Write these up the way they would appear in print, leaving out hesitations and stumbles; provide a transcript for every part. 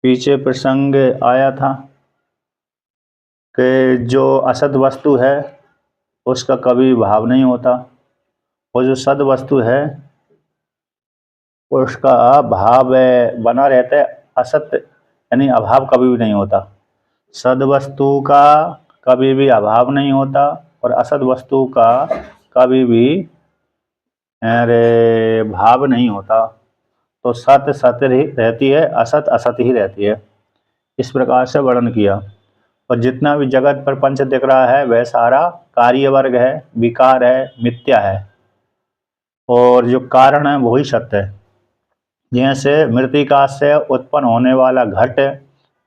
पीछे प्रसंग आया था कि जो असत वस्तु है उसका कभी भाव नहीं होता, और जो सद वस्तु है उसका भाव बना रहता है। असत यानी अभाव कभी भी नहीं होता। सद वस्तु का कभी भी अभाव नहीं होता और असत वस्तु का कभी भी भाव नहीं होता। तो सत्य सत्य ही रहती है, असत असत ही रहती है। इस प्रकार से वर्णन किया। और जितना भी जगत प्रपंच दिख रहा है वह सारा कार्य वर्ग है, विकार है, मिथ्या है, और जो कारण है वही सत्य है। जैसे मृतिका से उत्पन्न होने वाला घट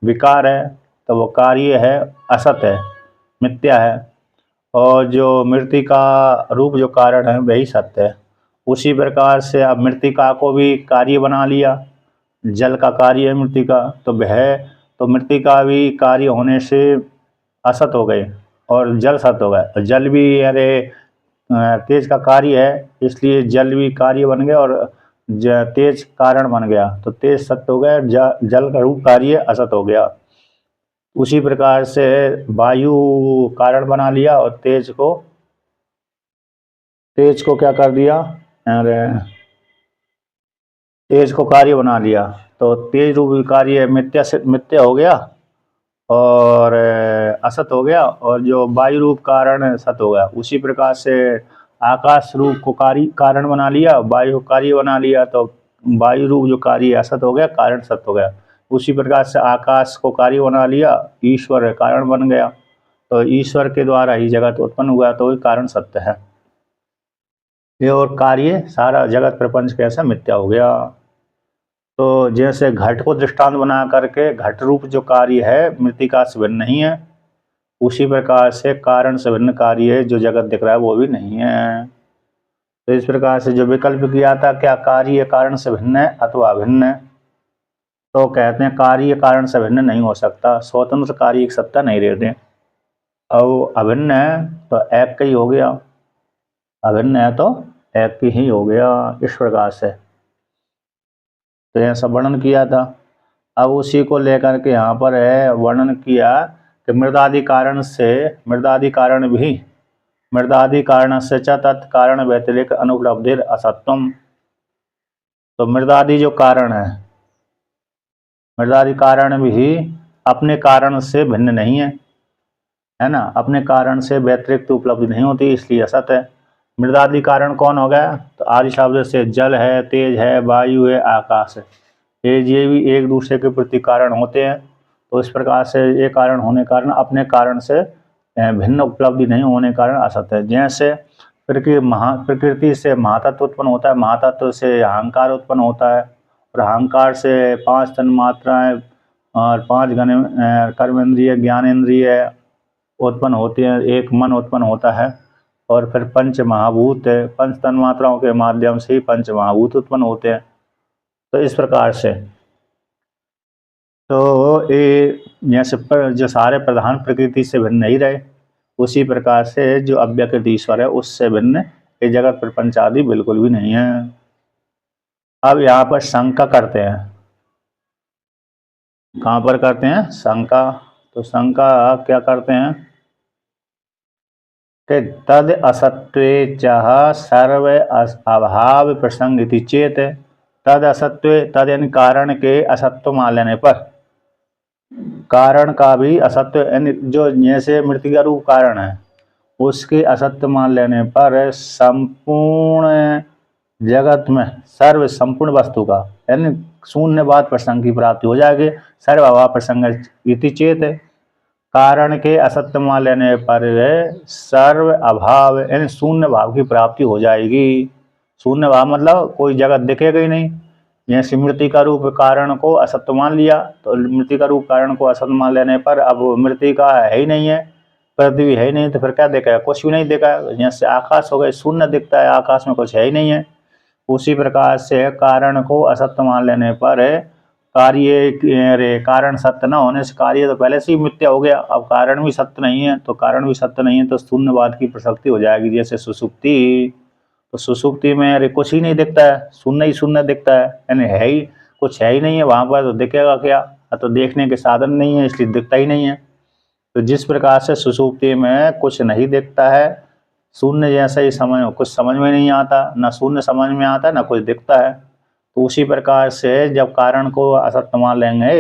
विकार है तो वो कार्य है, असत है, मिथ्या है, और जो मृतिका रूप जो कारण है वही सत्य है। उसी प्रकार से अब मृतिका को भी कार्य बना लिया। जल का कार्य है मृतिका, तो वह तो मृतिका भी कार्य होने से असत हो गए और जल सत हो गए। जल भी तेज का कार्य है, इसलिए जल भी कार्य बन गया और तेज कारण बन गया, तो तेज सत्य हो गया, जल का रूप कार्य असत हो गया। उसी प्रकार से वायु कारण बना लिया और तेज को क्या कर दिया, अरे तेज को कार्य बना लिया, तो तेज रूप कार्य मिथ्या हो गया और असत हो गया, और जो वायु रूप कारण सत हो गया। उसी प्रकार से आकाश रूप को कारण बना लिया, वायु कार्य बना लिया, तो वायु रूप जो कार्य असत हो गया, कारण सत हो गया। उसी प्रकार से आकाश को कार्य बना लिया, ईश्वर कारण बन गया, तो ईश्वर के द्वारा ही जगत उत्पन्न हुआ, तो वही कारण सत्य है। ये और कार्य सारा जगत प्रपंच कैसा मिथ्या हो गया। तो जैसे घट को दृष्टांत बना करके घट रूप जो कार्य है मृतिका से भिन्न नहीं है, उसी प्रकार से कारण से भिन्न कार्य जो जगत दिख रहा है वो भी नहीं है। तो इस प्रकार से जो विकल्प किया था, क्या कार्य कारण से भिन्न है अथवा अभिन्न है, तो कहते हैं कार्य कारण से भिन्न नहीं हो सकता, स्वतंत्र कार्य एक सत्ता नहीं रहते। और अभिन्न है तो एक का ही हो गया, अभिन्न है तो एक की ही हो गया। इस प्रकार से तो ऐसा वर्णन किया था। अब उसी को लेकर के यहाँ पर है वर्णन किया कि मृदादि कारण भी मृदादि कारण से च तत्कारण व्यतिरिक्त अनुपलब्धिर असत्वम। तो मृदादि जो कारण मृदादि कारण भी अपने कारण से भिन्न नहीं है ना, अपने कारण से व्यतिरिक्त उपलब्धि नहीं होती, इसलिए असत है। मृदादि कारण कौन हो गया, तो आदि शब्द से जल है, तेज है, वायु है, आकाश है, ये भी एक दूसरे के प्रति कारण होते हैं। तो इस प्रकार से ये कारण होने के कारण अपने कारण से भिन्न उपलब्धि नहीं होने के कारण असत है। जैसे प्रकृति से महातत्व उत्पन्न होता है, महातत्व से अहंकार उत्पन्न होता है, और अहंकार से 5 तन्मात्राएं और 5 कर्मेंद्रिय ज्ञानेन्द्रिय उत्पन्न होती हैं, एक मन उत्पन्न होता है, और फिर पंच महाभूत 5 तन्मात्राओं के माध्यम से ही पंच महाभूत उत्पन्न होते हैं। तो इस प्रकार से तो ये जैसे जो सारे प्रधान प्रकृति से भिन्न नहीं रहे, उसी प्रकार से जो अव्यकृत ईश्वर है उससे भिन्न ये जगत प्रपंच आदि बिल्कुल भी नहीं है। अब यहाँ पर शंका करते हैं, कहाँ पर करते हैं शंका, तो शंका क्या करते हैं कि तद असत्वे चाह सर्व अभाव प्रसंग इति चेत। तद असत्व, तद यानी कारण के असत्व मान लेने पर, कारण का भी असत्य यानी जो जैसे मृतिका रूप कारण है उसके असत्य मान लेने पर संपूर्ण जगत में सर्व संपूर्ण वस्तु का यानी शून्यवाद प्रसंग की प्राप्ति हो जाएगी। सर्व अभाव प्रसंग इति चेत, कारण के असत्य मान लेने पर सर्व अभाव यानी शून्य भाव की प्राप्ति हो जाएगी। शून्य भाव मतलब कोई जगत दिखेगा ही नहीं। जैसे मृतिका रूप कारण को असत्य मान लिया, तो मृतिका रूप कारण को असत्य मान लेने पर अब मृतिका है ही नहीं है, पृथ्वी है ही नहीं, तो फिर क्या देखा, कुछ भी नहीं देखा। जैसे आकाश हो गए, शून्य दिखता है, आकाश में कुछ है ही नहीं है। उसी प्रकार से कारण को असत्य मान लेने पर कारण सत्य न होने से कार्य तो पहले से ही मिथ्या हो गया। अब कारण भी सत्य नहीं है, तो कारण भी सत्य नहीं है, तो शून्यवाद की प्रसक्ति हो जाएगी। जैसे सुसुप्ति, तो सुसुप्ति में अरे कुछ ही नहीं दिखता है, शून्य ही शून्य दिखता है, यानी है ही कुछ है ही नहीं है वहां पर, तो दिखेगा क्या। तो देखने के साधन नहीं है, इसलिए दिखता ही नहीं है। तो जिस प्रकार से सुषुप्ति में कुछ नहीं दिखता है, शून्य जैसा ही समय कुछ समझ में नहीं आता, ना शून्य समझ में आता ना कुछ दिखता है। तो उसी प्रकार से जब कारण को असत्य मान लेंगे,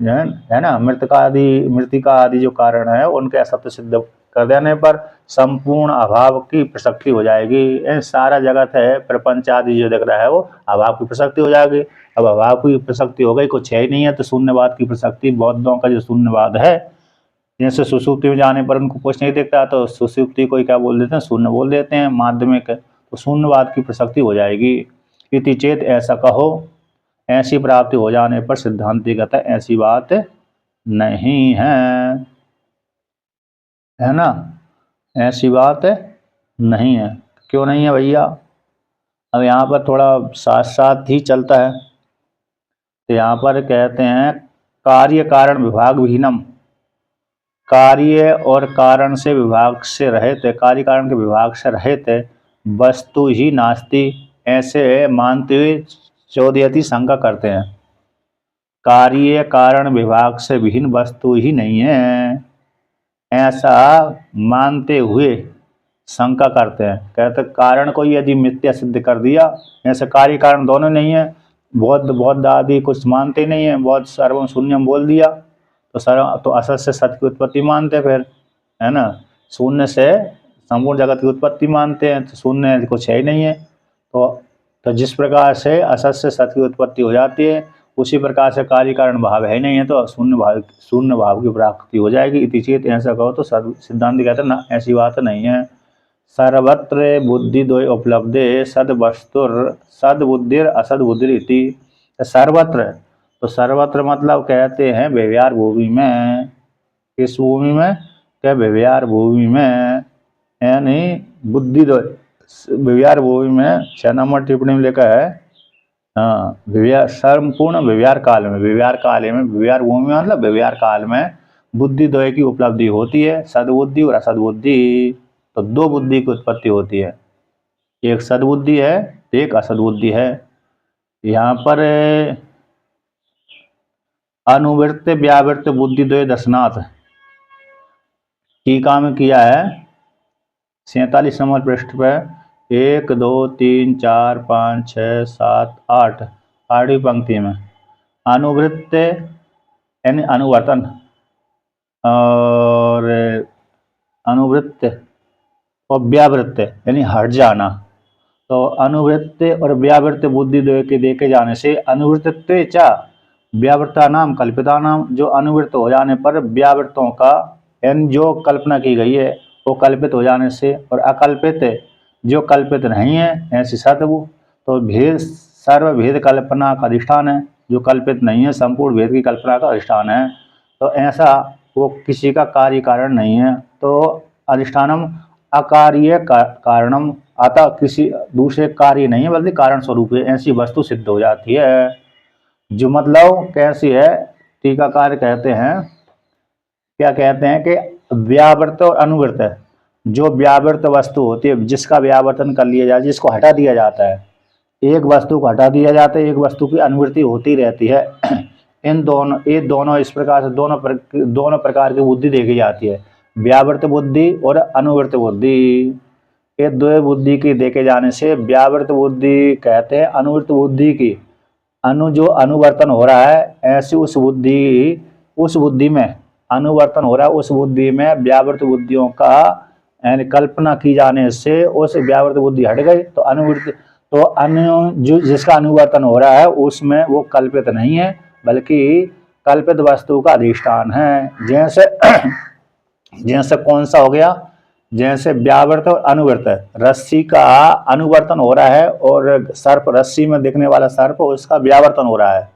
है ना, मृतिका आदि जो कारण है उनके असत्य सिद्ध कर देने पर संपूर्ण अभाव की प्रसक्ति हो जाएगी। ये सारा जगत है, प्रपंच आदि जो दिख रहा है वो अभाव की प्रसक्ति हो जाएगी। अब अभाव की प्रसक्ति हो गई, कुछ है ही नहीं है, तो शून्यवाद की प्रसक्ति, बौद्धों का जो शून्यवाद है, जैसे सुषुप्ति में जाने पर उनको कुछ नहीं दिखता तो सुषुप्ति को क्या बोल देते हैं, शून्य बोल देते हैं माध्यमिक, तो शून्यवाद की प्रसक्ति हो जाएगी। इति चेत, ऐसा कहो, ऐसी प्राप्ति हो जाने पर सिद्धांति कहता है ऐसी बात नहीं है ना, ऐसी बात नहीं है। क्यों नहीं है भैया? अब यहाँ पर थोड़ा साथ साथ ही चलता है। तो यहाँ पर कहते हैं कार्य कारण विभाग विहीनम, कार्य और कारण से विभाग से रहित, कार्य कारण के विभाग से रहित वस्तु ही नास्ति, ऐसे मानते हुए चौदयति शंका करते हैं। कार्य कारण विभाग से विहीन वस्तु ही नहीं है, ऐसा मानते हुए शंका करते हैं। कहते कारण को यदि मिथ्या सिद्ध कर दिया, ऐसे कार्य कारण दोनों नहीं है, बौद्ध आदि कुछ मानते नहीं है, बौद्ध सर्वम शून्यम बोल दिया, तो असत से सत्य की उत्पत्ति मानते फिर, है ना, शून्य से संपूर्ण जगत की उत्पत्ति मानते हैं, तो शून्य कुछ है ही नहीं है। तो जिस प्रकार से असत से सत्य की उत्पत्ति हो जाती है, उसी प्रकार से कार्य कारण भाव है ही नहीं है, तो शून्य भाव की प्राप्ति हो जाएगी। इति चेत, ऐसा कहो तो सिद्धांत कहते हैं ना, ऐसी बात नहीं है। सर्वत्र बुद्धि द्वय उपलब्धे सद वस्तुर सद बुद्धिर असद बुद्धिर इति। सर्वत्र, तो सर्वत्र मतलब कहते हैं व्यवहार भूमि में। किस भूमि में? क्या व्यवहार भूमि में, यानी बुद्धि व्यवहार भूमि में 6 नंबर टिप्पणी में लिखा है, हाँ, व्यवहार संपूर्ण व्यवहार काल में, व्यवहार काल में, व्यवहार भूमि में मतलब व्यवहार काल में बुद्धि द्वय की उपलब्धि होती है, सद्बुद्धि और असद्बुद्धि। तो 2 बुद्धि की उत्पत्ति होती है, एक सद्बुद्धि है, एक असद्बुद्धि है। यहाँ पर अनुवृत्त व्यावृत्त बुद्धि द्वय दर्शनाथ टीका में किया है 47 नंबर पृष्ठ पर, 1 2 3 4 5 6 7 8 8वीं पंक्ति में अनुवृत्त यानी अनुवर्तन, और अनुवृत्त और व्यावृत्त यानी हट जाना। तो अनुवृत्त और व्यावृत्त बुद्धि द्वय के देखे जाने से अनुवृत्त चा व्यावृत्ता नाम कल्पिता नाम, जो अनुवृत्त हो जाने पर व्यावृत्तों का यानी जो कल्पना की गई है वो कल्पित हो जाने से, और अकल्पित जो कल्पित नहीं है ऐसी सत्व, तो भेद सर्वभेद कल्पना का अधिष्ठान है, जो कल्पित नहीं है संपूर्ण भेद की कल्पना का अधिष्ठान है। तो ऐसा वो किसी का कार्य कारण नहीं है, तो अधिष्ठानम अकार्य कारणम, अतः किसी दूसरे कार्य नहीं है बल्कि कारण स्वरूप है, ऐसी वस्तु सिद्ध हो जाती है। जो मतलब कैसी है, टीकाकार कहते हैं, क्या कहते हैं कि व्यावर्त और अनुवृत्त, जो व्यावर्त वस्तु होती है जिसका व्यावर्तन कर लिया जाए, जिसको हटा दिया जाता है, एक वस्तु को हटा दिया जाता है, एक वस्तु की अनुवृत्ति होती रहती है। इन दोनों इस प्रकार से दोनों प्रकार की बुद्धि देखी जाती है, व्यावर्त बुद्धि और अनुवृत्त बुद्धि। ये 2 बुद्धि की देखे जाने से व्यावर्त बुद्धि कहते हैं अनुवृत्त बुद्धि की, जो अनुवर्तन हो रहा है, ऐसी उस बुद्धि में अनुवर्तन हो रहा है, उस बुद्धि में व्यावर्त बुद्धियों का यानी कल्पना की जाने से उस व्यावर्त बुद्धि हट गई, तो अनुवृत्त, तो जो जिसका अनुवर्तन हो रहा है उसमें वो कल्पित नहीं है बल्कि कल्पित वस्तु का अधिष्ठान है। जैसे कौन सा हो गया, जैसे व्यावर्त और अनुवर्त, रस्सी का अनुवर्तन हो रहा है और सर्प, रस्सी में दिखने वाला सर्प उसका व्यावर्तन हो रहा है,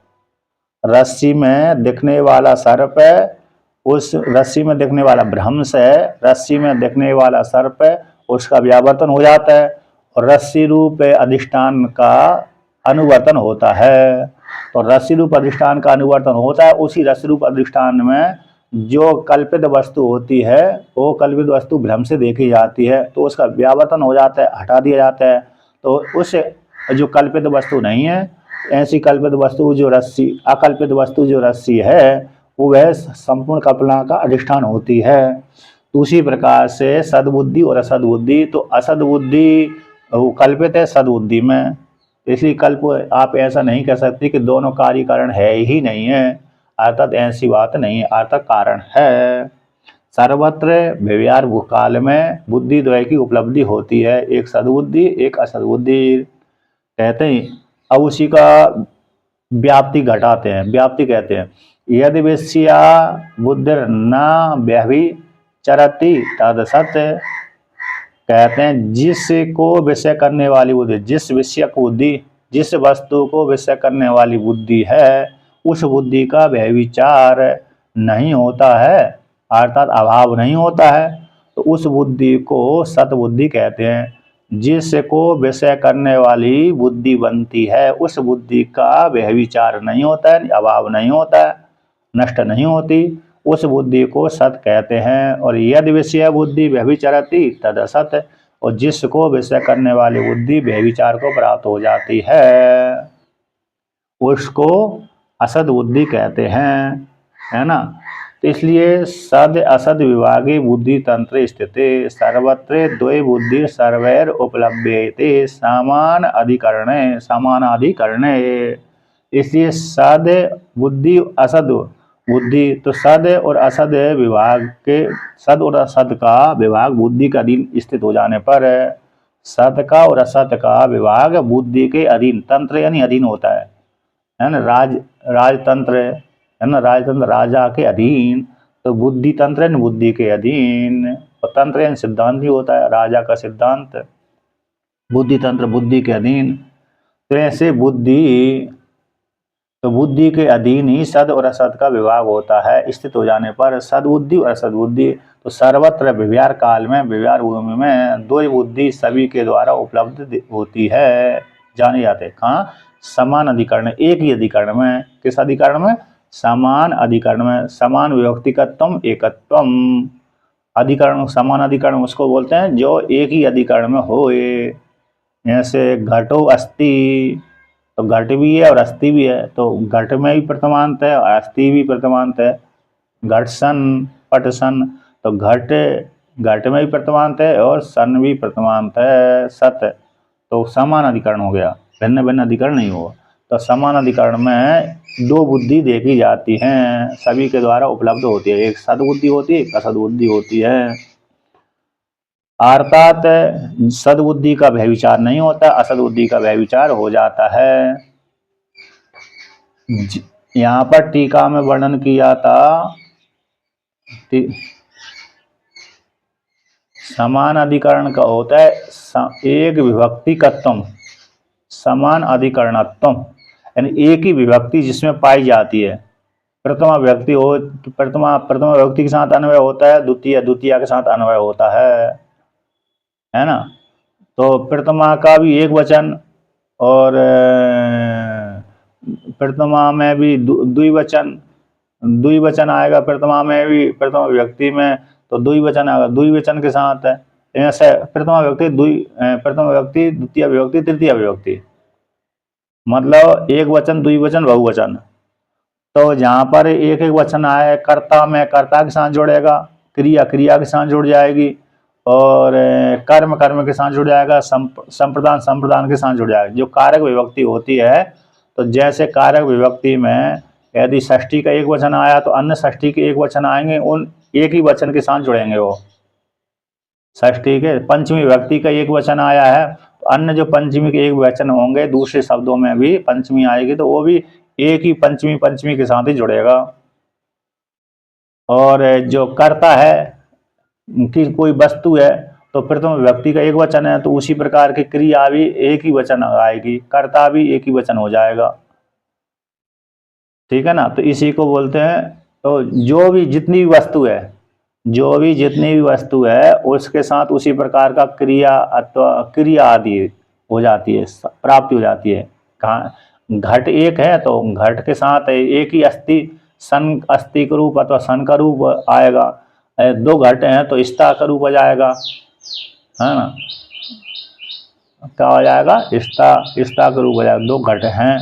रस्सी में दिखने वाला सर्प उस रस्सी में दिखने वाला भ्रंश है, रस्सी में दिखने वाला सर्प उसका व्यावर्तन हो जाता है और रस्सी रूप अधिष्ठान का अनुवर्तन होता है। तो रस्सी रूप अधिष्ठान का अनुवर्तन होता है, उसी रस्सी रूप अधिष्ठान में जो कल्पित वस्तु होती है वो कल्पित वस्तु भ्रम से देखी जाती है, तो उसका व्यावर्तन हो जाता है, हटा दिया जाता है। तो उस जो कल्पित वस्तु नहीं है ऐसी कल्पित वस्तु जो रस्सी, अकल्पित वस्तु जो रस्सी है वो वह संपूर्ण कल्पना का अधिष्ठान होती है। तो उसी प्रकार से सद्बुद्धि और असद्बुद्धि, तो असद्बुद्धि वो कल्पित है सद्बुद्धि में, इसलिए कल्प आप ऐसा नहीं कह सकते कि दोनों कार्य कारण है ही नहीं है, अर्थात ऐसी बात नहीं है, अर्थात कारण है। सर्वत्र व्यवहार काल में बुद्धि द्वय की उपलब्धि होती है, एक सद्बुद्धि एक असद्बुद्धि। कहते हैं अब उसी का व्याप्ति घटाते हैं, व्याप्ति कहते हैं यदि विषया बुद्धिर न व्यभिचरति तद सत। कहते हैं जिसको विषय करने वाली बुद्धि, जिस विषय को बुद्धि, जिस वस्तु को विषय करने वाली बुद्धि है उस बुद्धि का व्यभिचार नहीं होता है, अर्थात अभाव नहीं होता है, तो उस बुद्धि को सतबुद्धि कहते हैं। जिसको विषय करने वाली बुद्धि बनती है उस बुद्धि का व्यभिचार नहीं होता है, अभाव नहीं होता है, नष्ट नहीं होती, उस बुद्धि को सत कहते हैं। और यदि विषय बुद्धि व्यभिचरति तद असत, और जिसको विषय करने वाली बुद्धि व्यभिचार को प्राप्त हो जाती है उसको असद बुद्धि कहते हैं, है ना। तो इसलिए सद असद विभागे बुद्धि तंत्र स्थिते सर्वत्र द्वय बुद्धि सर्वैर उपलभ्यते समान अधिकरणे, समान अधिकरणे। इसलिए सद बुद्धि असद बुद्धि, तो सद और असद विभाग के, सद और असद का विभाग बुद्धि के अधीन स्थित हो जाने पर सत का और असत का विभाग बुद्धि के अधीन, तंत्र यानी अधीन होता है ना। राजतंत्र है ना, राजतंत्र राजा के अधीन, तो बुद्धि तंत्र है बुद्धि के अधीन, और तंत्र यानी सिद्धांत भी होता है, राजा का सिद्धांत, बुद्धि तंत्र बुद्धि के अधीन। तो ऐसे बुद्धि, तो बुद्धि के अधीन ही सद और असद का विभाग होता है, स्थित हो जाने पर सद्बुद्धि और असद्बुद्धि। तो सर्वत्र व्यवहार काल में, व्यवहार भूमि में दो बुद्धि सभी के द्वारा उपलब्ध होती है, जाने जाते। कहाँ? समान अधिकरण, एक ही अधिकरण में। किस अधिकरण में? समान अधिकरण में। समान विभक्तिकत्वम एकत्वम, अधिकरण समान अधिकरण उसको बोलते हैं जो एक ही अधिकरण में होए। जैसे घटो अस्ति, तो घट भी है और अस्थि भी है, तो घट में भी प्रथमांत है और अस्थि भी प्रथमांत है। घट सन पट सन, तो घट में भी प्रथमांत है और सन भी प्रथमांत है, सत। तो समान अधिकरण हो गया, भिन्न भिन्न अधिकरण नहीं हुआ। तो समान अधिकरण में दो बुद्धि देखी जाती हैं, सभी के द्वारा उपलब्ध होती है, एक सद्बुद्धि होती है एक असद्बुद्धि होती है। अर्थात सद्बुद्धि का व्यभिचार नहीं होता, असद्बुद्धि का व्यभिचार हो जाता है। यहाँ पर टीका में वर्णन किया था समान अधिकरण का होता है एक विभक्तिकत्वम, समान अधिकरणत्वम, यानी एक ही विभक्ति जिसमें पाई जाती है। प्रथमा व्यक्ति हो तो प्रथमा व्यक्ति के साथ अन्वय होता है, द्वितीय के साथ अन्वय होता है ना। तो प्रथमा का भी एक वचन और प्रथमा में भी द्विवचन आएगा, प्रथमा में भी, प्रथमा व्यक्ति में तो द्विवचन आएगा, द्विवचन के साथ है। ऐसे प्रथमा व्यक्ति द्वितीय विभक्ति तृतीय विभक्ति, मतलब एक वचन द्विवचन बहुवचन। तो जहाँ पर एक एक वचन आए, कर्ता में कर्ता के साथ जुड़ेगा, क्रिया के साथ जुड़ जाएगी, और कर्म के साथ जुड़ जाएगा, संप्रदान के साथ जुड़ जाएगा। जो कारक विभक्ति होती है, तो जैसे कारक विभक्ति में यदि षष्ठी का एक वचन आया तो अन्य षष्ठी के एक वचन आएंगे, उन एक ही वचन के साथ जुड़ेंगे। वो षष्ठी के पंचमी विभक्ति का एक वचन आया है तो अन्य जो पंचमी के एक वचन होंगे, दूसरे शब्दों में भी पंचमी आएगी तो वो भी एक ही पंचमी के साथ ही जुड़ेगा। और जो कर्ता है कि कोई वस्तु है तो प्रथम विभक्ति का एक वचन है, तो उसी प्रकार की क्रिया भी एक ही वचन आएगी, कर्ता भी एक ही वचन हो जाएगा, ठीक है ना। तो इसी को बोलते हैं। तो जो भी जितनी भी वस्तु है उसके साथ उसी प्रकार का क्रिया अथवा क्रिया आदि हो जाती है, प्राप्ति हो जाती है। घट एक है तो घट के साथ एक ही अस्थि, सन अस्थि का रूप अथवा सन का रूप आएगा। दो घट हैं तो स्था का रूप आ जाएगा, है ना, क्या हो जाएगा, स्था का रूप हो जाएगा। दो घट हैं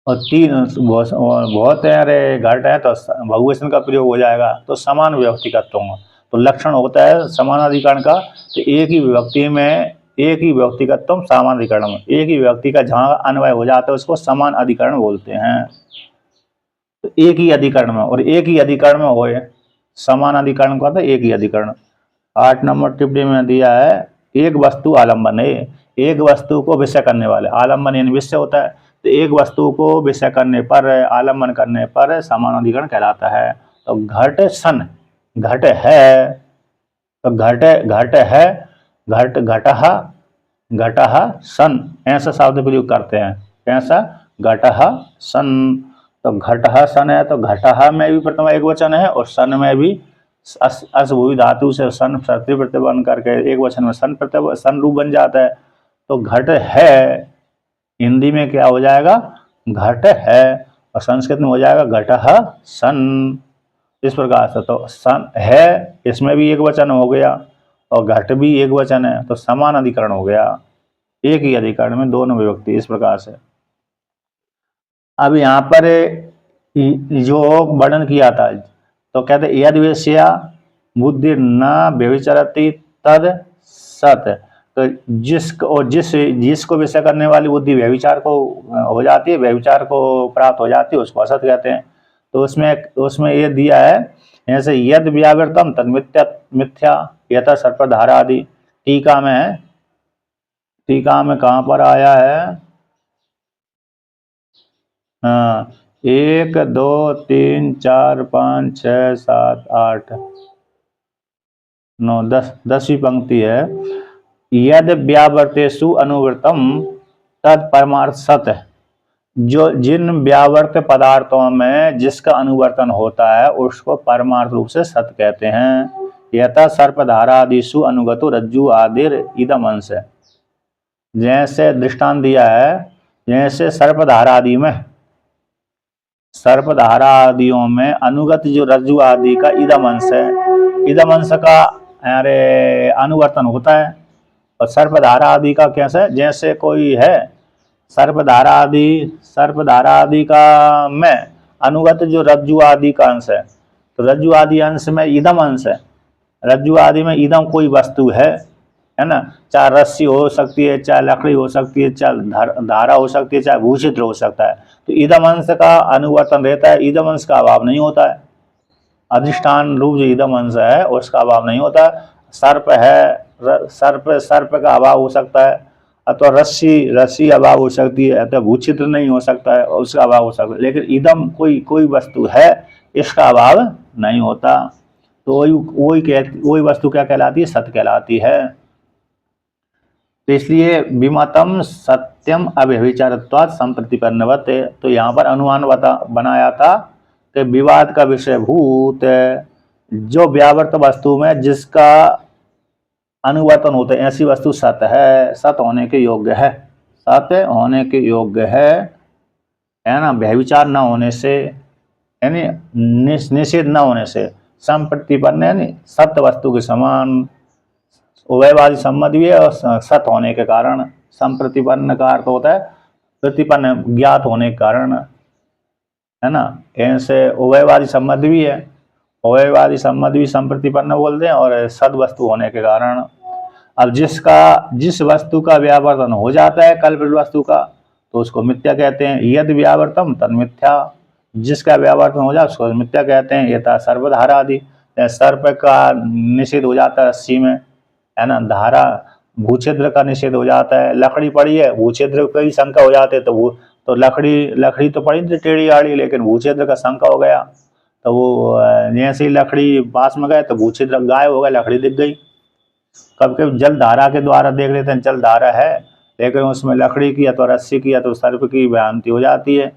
और तीन बहुत है, अरे घट है तो बहुवचन का प्रयोग हो जाएगा, तो समान व्यक्तिगत होगा। तो लक्षण होता है समानाधिकरण का, तो एक ही विभक्ति में एक ही व्यक्तिगतम समान अधिकरण में, एक ही व्यक्ति का जहाँ अन्वय हो जाता है उसको समान अधिकरण बोलते हैं। तो एक ही अधिकरण में, और एक ही अधिकरण में होए समान अधिकरण का, तो एक ही अधिकरण। 8 नंबर टिप्पणी में दिया है, एक वस्तु आलम्बन है, एक वस्तु को विषय करने वाले, आलम्बन यानी विषय होता है, तो एक वस्तु को विषय करने पर, आलम्बन करने पर समान अधिकरण कहलाता है। तो घट सन, घट है, तो घट घट है, घट घटः, घटः सन, ऐसा शब्द प्रयोग करते हैं, ऐसा घटः सन। तो घटः सन है, तो घटः में भी प्रथम एक वचन है और सन में भी असभुवी धातु से सन शक्ति प्रत्यय बन करके एक वचन में सन प्रत्यय सन रूप बन जाता है। तो घट है हिंदी में क्या हो जाएगा, घट है, और संस्कृत में हो जाएगा घटः सन। इस प्रकार से तो सन है, इसमें भी एक वचन हो गया और घट भी एक वचन है, तो समान अधिकरण हो गया, एक ही अधिकरण में दोनों विभक्ति। इस प्रकार से अब यहाँ पर जो वर्णन किया था, तो कहते यद वेश्या बुद्धि न व्यभिचरति तद सत, तो जिसको विषय करने वाली बुद्धि व्यभिचार को हो जाती है, व्यभिचार को प्राप्त हो जाती है, उसको असत कहते हैं। तो उसमें ये दिया है, जैसे यद व्यावृतम तद मिथ्या यथा सर्पधारा आदि। टीका में कहाँ पर आया है, 1 2 3 4 5 6 7 8 9 10 10वीं पंक्ति है, यद व्यावर्तेषु अनुवृतम तद परमार्थ सत, जो जिन व्यावर्त पदार्थों में जिसका अनुवर्तन होता है उसको परमार्थ रूप से सत कहते हैं। यथा सर्पधारा आदिषु अनुगतो रज्जु आदिर इदम अंश, जैसे दृष्टांत दिया है, जैसे सर्पधारा आदियों में अनुगत जो रज्जु आदि का इदम अंश है, इदम अंश का अरे अनुवर्तन होता है, और सर्पधारा आदि का कैसे, जैसे कोई है सर्पधारा आदि का में अनुगत जो रज्जु आदि का अंश है, तो रज्जु आदि अंश में इदम अंश है, रज्जु आदि में इदम कोई वस्तु है ना, चाहे रस्सी हो सकती है, चाहे लकड़ी हो सकती है, चाहे धारा हो सकती है, चाहे भूषित्र हो सकता है, तो इदम अंश का अनुवर्तन रहता है, इदम अंश का अभाव नहीं होता है, अधिष्ठान रूप जो इदम अंश है उसका अभाव नहीं होता। सर्प है, सर्प का अभाव हो सकता है, अथवा रस्सी अभाव हो सकती है, अथवा भूचित्र नहीं हो सकता है, उसका अभाव हो सकता है, लेकिन इदम कोई वस्तु है, इसका अभाव नहीं होता, तो वही वस्तु क्या कहलाती है, सत्य कहलाती है। तो इसलिए विमतम सत्यम अव्यभिचारत्वात् संप्रतिपन्नवत, तो यहाँ पर अनुमान बनाया था कि विवाद का विषय भूत जो व्यावर्त वस्तु में जिसका अनुवर्तन होते हैं ऐसी वस्तु सत है, सत होने के योग्य है, सत होने के योग्य है ना, व्यभिचार न होने से, यानी निषेध न होने से, संप्रतिपन्न यानी सत्य वस्तु के समान, उभयवादी सम्मत भी है, और सत होने के कारण, संप्रतिपन्न का अर्थ होता है प्रतिपन्न ज्ञात होने के कारण, है ना, ऐसे उभयवादी सम्मत भी है, उभयवादी सम्मत भी संप्रतिपन्न बोलते हैं, और सद वस्तु होने के कारण। अब जिस वस्तु का व्यावर्तन हो जाता है कल्पित वस्तु का, तो उसको मिथ्या कहते हैं, यद व्यावर्तम तद मिथ्या, जिसका व्यावर्तन हो जाए उसको मिथ्या कहते हैं। यथा सर्पधारा आदि, सर्प का निषेध हो जाता है रस्सी में, है ना, धारा भूछिद्र का निषेध हो जाता है, लकड़ी पड़ी है भूछिद्र की शंका हो जाते, तो लकड़ी तो पड़ी थी टेढ़ी आड़ी, लेकिन भूछिद्र का शंका हो गया, तो वो जैसे ही लकड़ी पास में गए तो भूछिद्र गायब हो गया, लकड़ी दिख गई। कभी कभी जल धारा के द्वारा देख लेते हैं जल धारा है, लेकिन उसमें लकड़ी की या तो रस्सी की या तो सर्प की भ्रांति हो जाती है,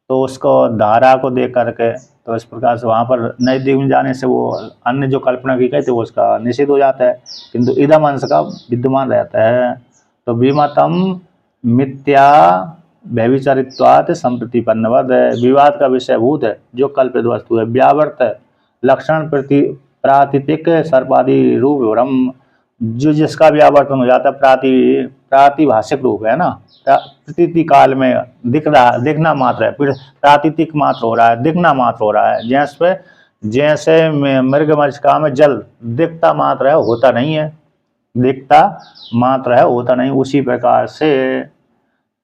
तो उसको धारा को देख करके, तो इस प्रकार से वहाँ पर नजदीक में जाने से वो अन्य जो कल्पना की गई थी वो उसका निषेध हो जाता है, किंतु इदम अंश का विद्यमान रहता है। तो विमतम मिथ्या व्यभिचारित्वात् संप्रतिपन्नवद, विवाद का विषय भूत है जो कल्पित वस्तु है, व्यावर्त लक्षण प्रातिथिक सर्पादि रूप भ्रम, जो जिसका भी आवर्तन हो जाता है प्रातिभाषिक रूप है ना, प्रतीति काल में दिखना मात्र है, प्रातीतिक मात्र हो रहा है, दिखना मात्र हो रहा है। जैसे मृग मरीचिका में जल दिखता मात्र है, होता नहीं है, दिखता मात्र है, होता नहीं। उसी प्रकार से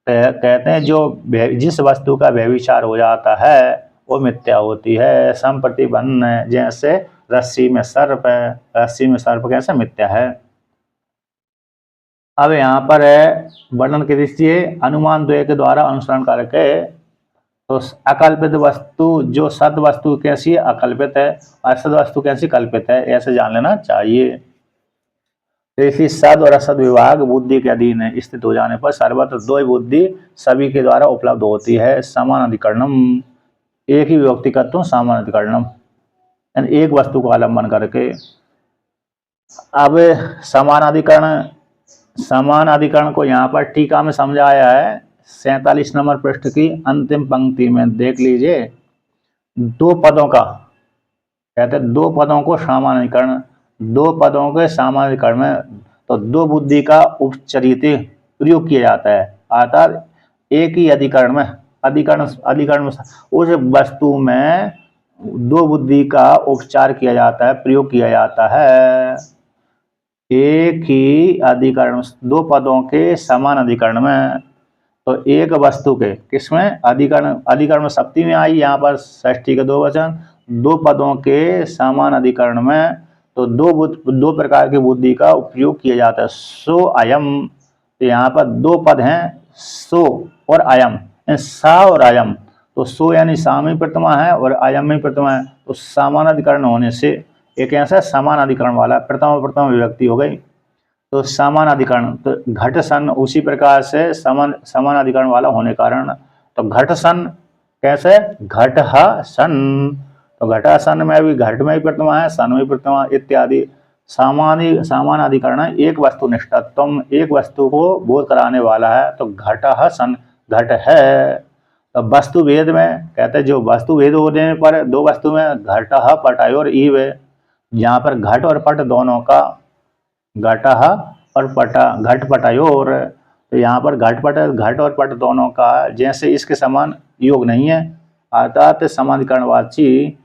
कहते हैं जो जिस वस्तु का व्यभिचार हो जाता है वो मिथ्या होती है। संप्रतिपन्न, जैसे रस्सी में सर्प है, रस्सी में सर्प कैसे मिथ्या है। अब यहाँ पर है वर्णन के दृष्टि अनुमान द्वय के द्वारा अनुसरण करके, तो अकल्पित वस्तु जो सद वस्तु कैसी है, अकल्पित है, असद वस्तु कैसी, कल्पित है, ऐसे जान लेना चाहिए। तो इसी सद और असद विभाग बुद्धि के अधीन स्थित हो जाने पर सर्वत्र दो बुद्धि सभी के द्वारा उपलब्ध होती है। समान अधिकरणम, एक ही व्यक्तिगत समान अधिकरणम, यानी एक वस्तु को आलम्बन करके। अब समान अधिकरण को यहाँ पर टीका में समझाया है 47 नंबर पृष्ठ की अंतिम पंक्ति में। देख लीजिए, दो पदों का कहते हैं, दो पदों को सामान्यकरण, दो पदों के सामान्यकरण में तो दो बुद्धि का उपचरित प्रयोग किया जाता है, अर्थात एक ही अधिकरण में उस वस्तु में दो बुद्धि का उपचार किया जाता है, प्रयोग किया जाता है। एक ही अधिकरण, दो पदों के समान अधिकरण में, तो एक वस्तु के किसमें अधिकरण में सप्तमी में आई, यहाँ पर षष्ठी के दो वचन, दो पदों के समान अधिकरण में तो दो प्रकार की बुद्धि का उपयोग किया जाता है। सो अयम, तो यहाँ पर दो पद हैं, सो और अयम, सा और अयम। तो सो यानी सामी प्रतिमा है और अयम में प्रतिमा है, तो समान अधिकरण होने से एक ऐसा समान अधिकरण वाला प्रथम विभक्ति हो गई, तो समान अधिकरण। तो घट सन उसी प्रकार से समान अधिकरण वाला होने कारण, तो घट सन कैसे, घट सन, तो घटा सन में भी घट में ही प्रतिमा है, सन में प्रतिमा इत्यादि। समान अधिकरण एक वस्तुनिष्ठत्व, एक वस्तु को बोध कराने वाला है, तो घट सन घट है। तो वस्तु भेद में कहते हैं, जो वस्तु भेद होने पर दो वस्तु में घट पटायोर ईव, यहाँ पर घट और पट दोनों का, घट और घट पटायोर, तो यहाँ पर घट और पट दोनों का जैसे इसके समान योग नहीं है, अर्थात समाधिकरणवाची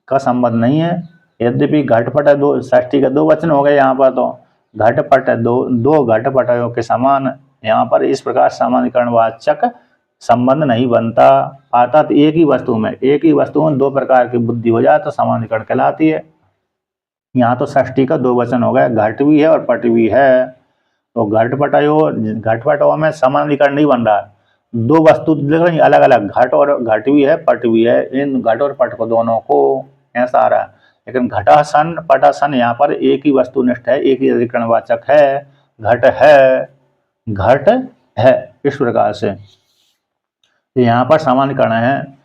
का संबंध नहीं है। यद्यपि घटपट दो षष्ठी के दो वचन हो गए यहाँ पर, तो घटपट दो घटपटयों के समान, यहाँ पर इस प्रकार समाधिकरणवाचक संबंध नहीं बनता, अर्थात एक ही वस्तु में दो प्रकार की बुद्धि हो जाए तो समाधिकरण कहलाती है। यहाँ तो षष्ठी का दो वचन हो गए, घट भी है और पट भी है, तो घटपटों में समाधिकरण नहीं बन रहा है, दो वस्तु अलग अलग, घट भी है पट भी है, इन घट और पट को दोनों को ऐसा आ रहा है। लेकिन घटासन पटासन यहाँ पर एक ही वस्तुनिष्ठ है, एक ही अधिकरणवाचक है, घट है इस प्रकार से, यहाँ पर सामान्यकरण है।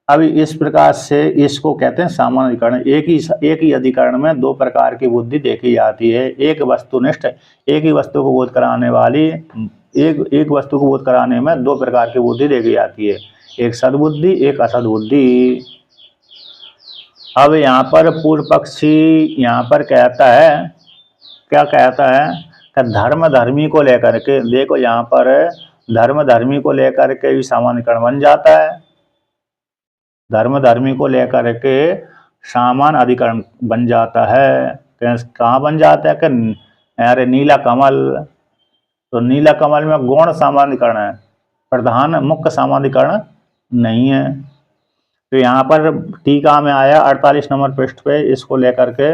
अब इस प्रकार से इसको कहते हैं सामान्यकरण। एक ही अधिकरण में दो प्रकार की बुद्धि देखी जाती है, एक वस्तुनिष्ठ, एक ही वस्तु को बोध कराने वाली, एक वस्तु को बोध कराने में दो प्रकार की बुद्धि देखी जाती है, एक सद्बुद्धि एक असद्बुद्धि। अब यहाँ पर पूर्व पक्षी यहाँ पर कहता है, क्या कहता है कि धर्म धर्मी को लेकर के, देखो यहाँ पर धर्म धर्मी को लेकर के भी सामान्यकरण बन जाता है, धर्म धर्मी को लेकर के सामान अधिकरण बन जाता है। कहाँ बन जाता है कि अरे नीला कमल, तो नीला कमल में गौण सामान्यकरण है, प्रधान मुख्य सामान्यकरण नहीं है। तो यहाँ पर टीका में आया 48 नंबर पृष्ठ पे, इसको लेकर के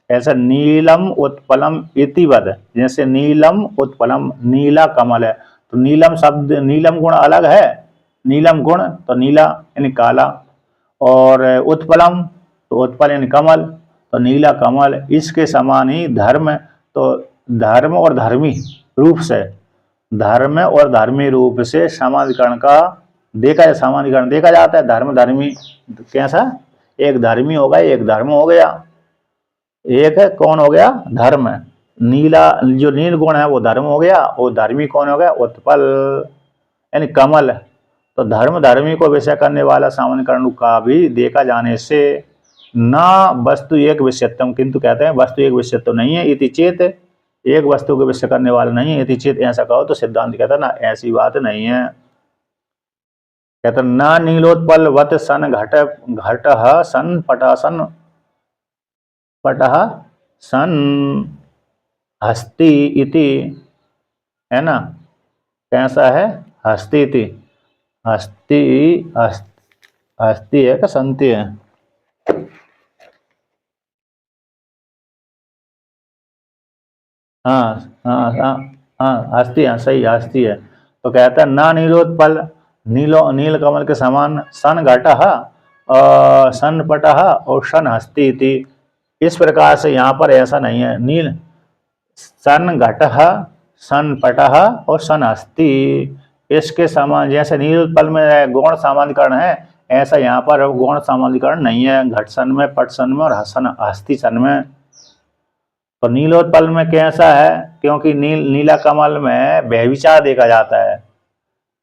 ऐसा नीलम उत्पलम इतिवद, जैसे नीलम उत्पलम नीला कमल है, तो नीलम शब्द, नीलम गुण अलग है, नीलम गुण तो नीला यानी काला, और उत्पलम तो उत्पल यानी कमल, तो नीला कमल। इसके समान ही धर्म, तो धर्म और धर्मी रूप से, धर्म और धर्मी रूप से सामान्यकरण का सामान्यकरण देखा जाता है। धर्म धर्मी कैसा, एक धर्मी हो गया एक धर्म हो गया, एक कौन हो गया धर्म, नीला जो नील गुण है वो धर्म हो गया, और धर्मी कौन हो गया उत्पल यानी कमल। तो धर्म धर्मी को विषय करने वाला सामान्यकरण का भी देखा जाने से ना वस्तु एक विषयत्व, किंतु कहते हैं वस्तु एक विषयत्व नहीं है, इति चेत एक वस्तु के विषय करने वाला नहीं है। यदि चेत ऐसा कहो तो सिद्धांत कहता ना ऐसी बात नहीं है। कहता ना नीलोत्पलवत सन घट घट सन पटः सन हस्ति इति, है ना, कैसा है, हस्ति इति, हस्ति हस्ति है क्या संति है? हाँ हाँ हाँ हाँ, हस्ती, हाँ सही, हस्ती है। तो कहता है ना नीलोत्पल, नील कमल के समान सन घटः सन पटः और सन हस्ती थी। इस प्रकार से यहाँ पर ऐसा नहीं है। नील सन घटः सन पटः और सन हस्ती, इसके समान जैसे नीलोत्पल में गौण सामान्यकरण है, ऐसा यहाँ पर गौण सामान्यकरण नहीं है घट सन में, पट सन में और हसन हस्ती सन में। तो नीलोत्पल में कैसा है, क्योंकि नीला कमल में व्यभिचार देखा जाता है।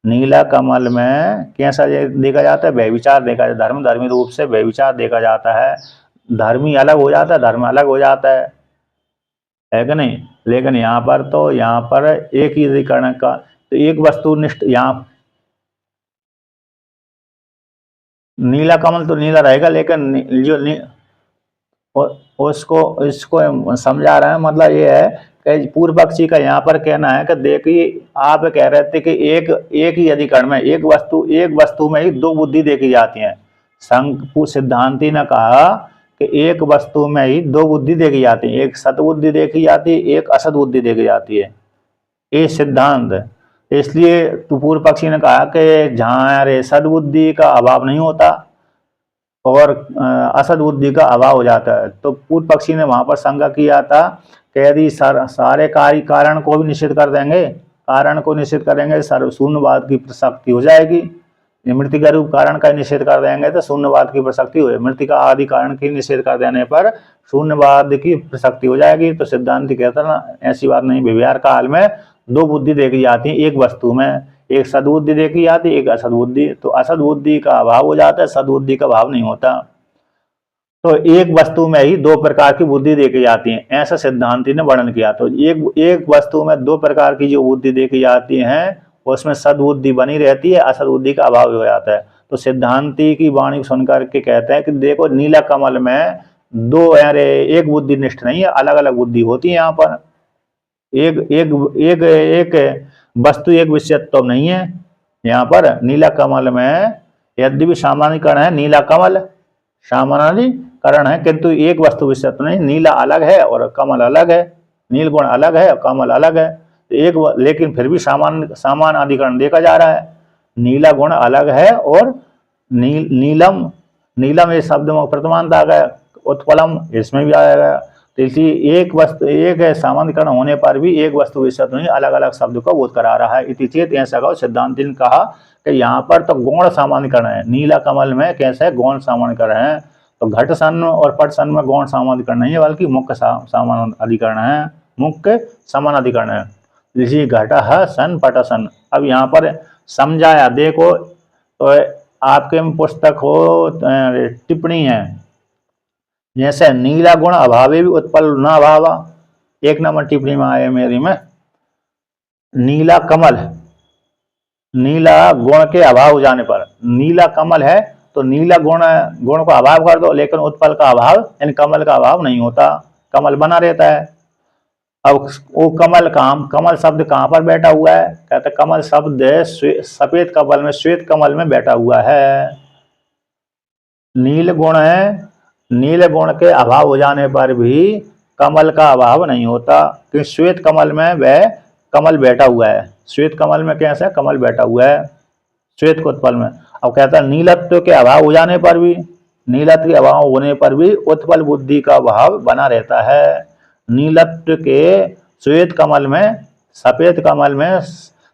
नीला कमल में कैसा देखा जाता है, व्यभिचार देखा जाता है, धर्मी रूप से व्यभिचार देखा जाता है। धर्मी अलग हो जाता है, धर्म अलग हो जाता है कि नहीं। लेकिन यहाँ पर तो यहाँ पर एक ही अधिकरण का, तो एक वस्तुनिष्ठ, यहाँ नीला कमल तो नीला रहेगा, लेकिन जो उसको इसको समझा रहे हैं, मतलब ये है कि पूर्व पक्षी का यहाँ पर कहना है कि देखिए आप कह रहे थे कि एक ही अधिकरण में एक वस्तु में ही दो बुद्धि देखी जाती है। सिद्धांति ने कहा कि एक वस्तु में ही दो बुद्धि देखी जाती है, एक सद्बुद्धि देखी जाती है, एक असद्बुद्धि देखी जाती है, ये सिद्धांत। इसलिए तो पूर्व पक्षी ने कहा कि जहाँ सद्बुद्धि का अभाव नहीं होता और असद्बुद्धि का अभाव हो जाता है, तो पूर्व पक्षी ने वहां पर शंका किया था कि यदि सारे कार्य कारण को भी निषेध कर देंगे, कारण को निषेध करेंगे, शून्यवाद की प्रसक्ति हो जाएगी। मृतिका रूप कारण का निषेध कर देंगे तो शून्यवाद की प्रसक्ति हो जाएगी, मृतिका आदि कारण की निषेध कर देने पर शून्यवाद की प्रसक्ति हो जाएगी। तो सिद्धांत कहता ना ऐसी बात नहीं, व्यवहार काल में दो बुद्धि देखी जाती है एक वस्तु में, एक सद्बुद्धि देखी जाती है, एक असद्बुद्धि। तो असद्बुद्धि का अभाव हो जाता है, सद्बुद्धि का अभाव नहीं होता। तो एक वस्तु में ही दो प्रकार की बुद्धि देखी जाती है, ऐसा सिद्धांति ने वर्णन किया। तो एक वस्तु में दो प्रकार की जो बुद्धि देखी जाती है उसमें सद्बुद्धि बनी रहती है, असद्बुद्धि का अभाव हो जाता है। तो सिद्धांति की वाणी सुनकर के कहते हैं कि देखो नीला कमल में दो एक बुद्धि निष्ठ नहीं है, अलग अलग बुद्धि होती है। यहाँ पर एक एक एक एक वस्तु एक विषयत्व नहीं है। यहाँ पर नीला कमल में यद्यपि सामान्यकरण है, नीला कमल सामान्यकरण है, किंतु एक वस्तु विषयत्व नहीं। नीला अलग है और कमल अलग है, नील गुण अलग है और कमल अलग है। एक लेकिन फिर भी समान अधिकरण देखा जा रहा है। नीला गुण अलग है और नीलम ये शब्द में प्रथमांत आ गया, उत्पलम इसमें भी आया गया। तो इसलिए एक सामान्यकरण होने पर भी एक वस्तु विषयत्व नहीं, अलग अलग शब्द का बोध करा रहा है। इति चेत ऐसा कहो, सिद्धांति ने कहा कि यहाँ पर तो गौण सामान्यकरण है, नीला कमल में कैसे है गौण सामान्यकरण है। तो घट सन और पट सन में गौण सामान्यकरण नहीं है, बल्कि मुख्य समान अधिकरण है, मुख्य समान अधिकरण है। इसी घट सन पट सन। अब यहाँ पर समझाया, देखो तो आपके में पुस्तक हो टिप्पणी है, जैसे नीला गुण अभावे भी उत्पल न अभावा, एक नंबर टिप्पणी में आए मेरी में, नीला कमल नीला गुण के अभाव हो जाने पर, नीला कमल है तो नीला गुण का अभाव कर दो, लेकिन उत्पल का अभाव यानी कमल का अभाव नहीं होता, कमल बना रहता है। अब वो कमल शब्द कहाँ पर बैठा हुआ है, कहते कमल शब्द सफेद कमल में, श्वेत कमल में बैठा हुआ है। नील गुण है, नील गुण के अभाव हो जाने पर भी कमल का अभाव नहीं होता, क्योंकि श्वेत कमल में वह कमल बैठा हुआ है। श्वेत कमल में कैसे कमल बैठा हुआ है, श्वेत को उत्पल में। अब कहता है नीलत्व के अभाव हो जाने पर भी, नीलत्व के अभाव होने पर भी उत्पल बुद्धि का भाव बना रहता है। नीलत्व के श्वेत कमल में, सफेद कमल में,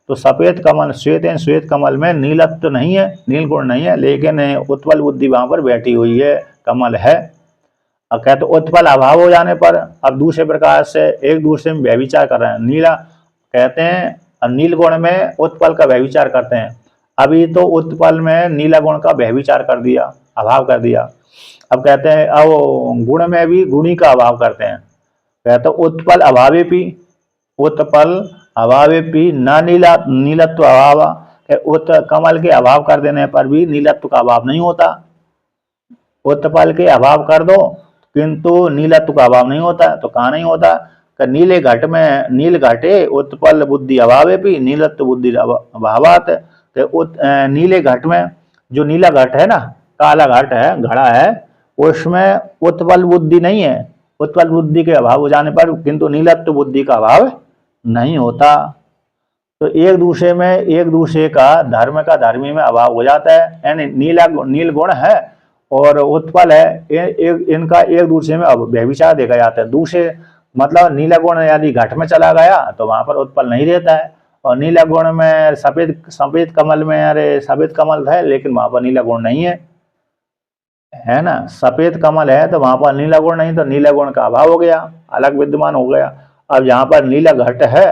तो सफेद कमल श्वेत कमल में नीलत्व नहीं है, नील गुण नहीं है, लेकिन उत्पल बुद्धि वहां पर बैठी हुई है, कमल है। अब कहते उत्पल अभाव हो जाने पर अब दूसरे प्रकार से एक दूसरे में व्यभिचार कर रहे हैं। नीला कहते हैं नील गुण में उत्पल का व्यभिचार करते हैं, अभी तो उत्पल में नीला गुण का व्यभिचार कर दिया, अभाव कर दिया। अब कहते हैं अब गुण में भी गुणी का अभाव करते हैं, कहते उत्पल अभावे भी, उत्पल अभावेपि न नीलत्व अभाव, कमल के अभाव कर देने पर भी नीलत्व का अभाव नहीं होता। उत्पल के अभाव कर दो किंतु नीलत्व का अभाव नहीं होता। तो कहाँ नहीं होता? नीले घट में नील घटे उत्पल बुद्धि अभावेपि नीलत्व बुद्धि अभावात। नीले घट में जो नीला घट है ना, काला घट है, घड़ा है, उसमें उत्पल बुद्धि नहीं है। उत्पल बुद्धि के अभाव हो जाने पर किंतु नीलत्व बुद्धि का अभाव नहीं होता। तो एक दूसरे का धर्म का धर्मी में अभाव हो जाता है। यानी नील गुण है और उत्पल है, इनका एक दूसरे में व्यभिचार देखा जाता है। दूसरे मतलब नीला गुण यदि घट में चला गया तो वहां पर उत्पल नहीं रहता है, और नीला गुण में सफेद कमल में, अरे सफेद कमल है लेकिन वहां पर नीला गुण नहीं है ना। सफेद कमल है तो वहां पर नीला गुण नहीं, तो नीला गुण का अभाव हो गया, अलग विद्यमान हो गया। अब यहाँ पर नीला घट है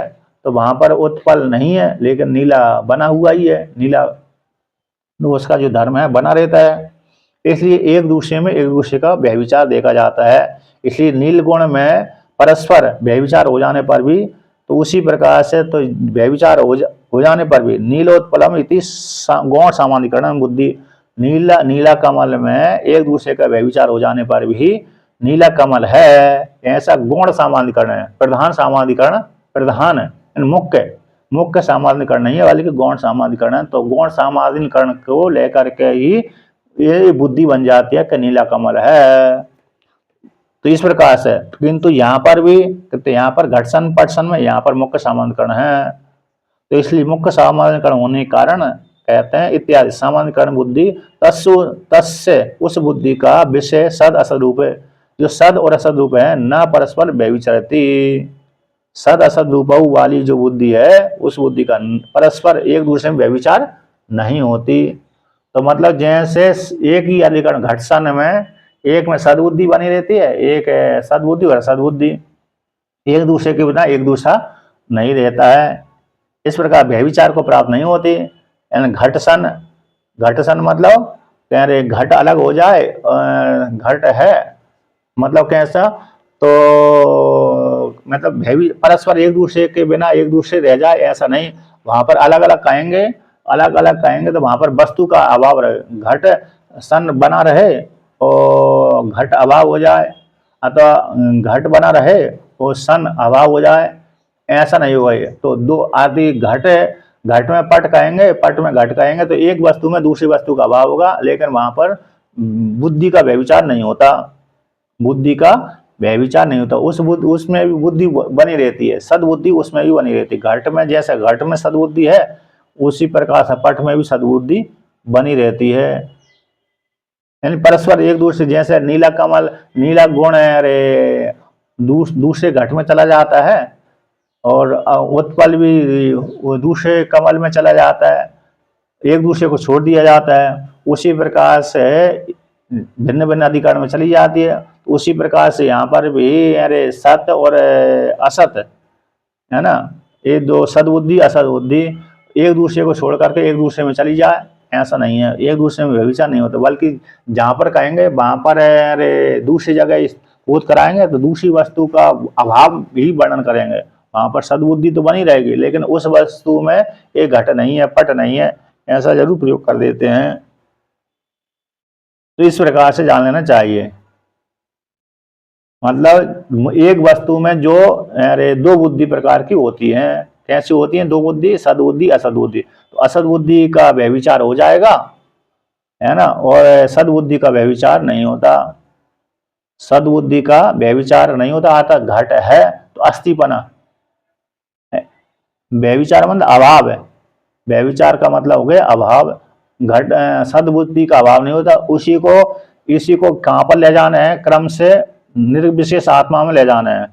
तो वहां पर उत्पल नहीं है लेकिन नीला बना हुआ ही है, नीला उसका जो धर्म है बना रहता है। इसलिए एक दूसरे का व्यभिचार देखा जाता है। इसलिए नील गुण में परस्पर व्यभिचार हो जाने पर भी, तो उसी प्रकार से तो व्यभिचार हो जाने पर भी नीलोत्पलम इति गौण सामान्यकरण बुद्धि, नीला कमल में एक दूसरे का व्यभिचार हो जाने पर भी नीला कमल है, ऐसा गौण सामान्यकरण है। प्रधान सामान्यकरण, प्रधान मुख्य सामान्यकरण नहीं है बल्कि गौण सामान्यकरण है। तो गौण सामान्यकरण को लेकर के ही ये बुद्धि बन जाती है कि नीला कमल है। तो इस प्रकार से, किंतु यहाँ पर भी, तो यहाँ पर घटसन पटसन में यहाँ पर मुख्य सामान्यकरण है। तो इसलिए मुख्य सामान्यकरण होने के कारण कहते हैं इत्यादि सामान्यकरण बुद्धि तस्य उस बुद्धि का विषय सद असद रूप है। जो सद और असद रूप है न परस्पर व्यभिचरती। सद असद रूप वाली जो बुद्धि है उस बुद्धि का परस्पर एक दूसरे में व्यभिचार नहीं होती। तो मतलब जैसे एक ही अधिकरण घटसन में एक में सदबुद्धि बनी रहती है, एक सदबुद्धि और असदबुद्धि, एक दूसरे के बिना एक दूसरा नहीं रहता है। इस प्रकार व्यभिचार को प्राप्त नहीं होती। यानी घटसन मतलब कह रहे घट अलग हो जाए, घट है मतलब कैसा, तो मतलब परस्पर एक दूसरे के बिना एक दूसरे रह जाए ऐसा नहीं। वहां पर अलग अलग कहेंगे तो वहां पर वस्तु का अभाव रहे, घट सन बना रहे और घट अभाव हो जाए, अथवा घट बना रहे और सन अभाव हो जाए, ऐसा नहीं होगा। ये तो दो आदि घट में पट कहेंगे, पट में घट कहेंगे, तो एक वस्तु में दूसरी वस्तु का अभाव होगा, लेकिन वहां पर बुद्धि का व्यभिचार नहीं होता। बुद्धि का व्यभिचार नहीं होता, उसमें भी बुद्धि बनी रहती है, सदबुद्धि उसमें भी बनी रहती है। घट में जैसे घट में सदबुद्धि है उसी प्रकार से पट में भी सदबुद्धि बनी रहती है। यानी परस्पर एक दूसरे, जैसे नीला कमल, नीला गुण है, अरे दूसरे घट में चला जाता है और उत्पल भी दूसरे कमल में चला जाता है, एक दूसरे को छोड़ दिया जाता है। उसी प्रकार से भिन्न भिन्न अधिकार में चली जाती है। उसी प्रकार से यहाँ पर भी अरे सत और असत है ना, ये दो सदबुद्धि असद बुद्धि एक दूसरे को छोड़ करके एक दूसरे में चली जाए, ऐसा नहीं है। एक दूसरे में व्यभिचार नहीं होता, बल्कि जहाँ पर कहेंगे वहां पर अरे दूसरी जगह बोध कराएंगे तो दूसरी वस्तु का अभाव भी वर्णन करेंगे। वहां पर सदबुद्धि तो बनी रहेगी लेकिन उस वस्तु में एक घट नहीं है, पट नहीं है, ऐसा जरूर प्रयोग कर देते हैं। तो इस प्रकार से जान लेना चाहिए। मतलब एक वस्तु में जो अरे दो बुद्धि प्रकार की होती हैं, कैसी होती हैं? दो बुद्धि, सदबुद्धि असदबुद्धि। तो असदबुद्धि का व्यभिचार हो जाएगा है ना, और सदबुद्धि का व्यभिचार नहीं होता। सदबुद्धि का व्यभिचार नहीं होता। आता घट है तो अस्थिपना, व्यभिचार मतलब अभाव है, व्यभिचार का मतलब हो गया अभाव। घट सदबुद्धि का अभाव नहीं होता। इसी को कहां पर ले जाना है? क्रम से निर्विशेष आत्मा में ले जाना है।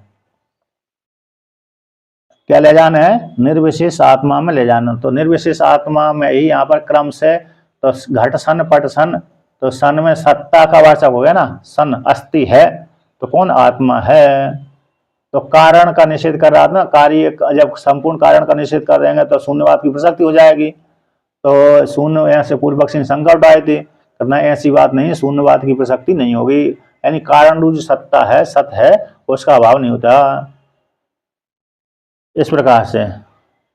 क्या ले जाना है? निर्विशेष आत्मा में ले जाना। तो निर्विशेष आत्मा में ही यहाँ पर क्रम से, तो घट सन पट सन, तो सन में सत्ता का वाचक हो गया ना, सन अस्थि है, तो कौन? आत्मा है। तो कारण का निषेध कर रहा था ना, कार्य जब संपूर्ण कारण का निषेध कर देंगे तो शून्यवाद की प्रसक्ति हो जाएगी। तो शून्य ऐसे पूर्व पक्षी ने शंका उठाई थी, करना ऐसी बात नहीं है, शून्यवाद की प्रसक्ति नहीं होगी। यानी कारण रूप जो सत्ता है, सत है, उसका अभाव नहीं होता। इस प्रकार से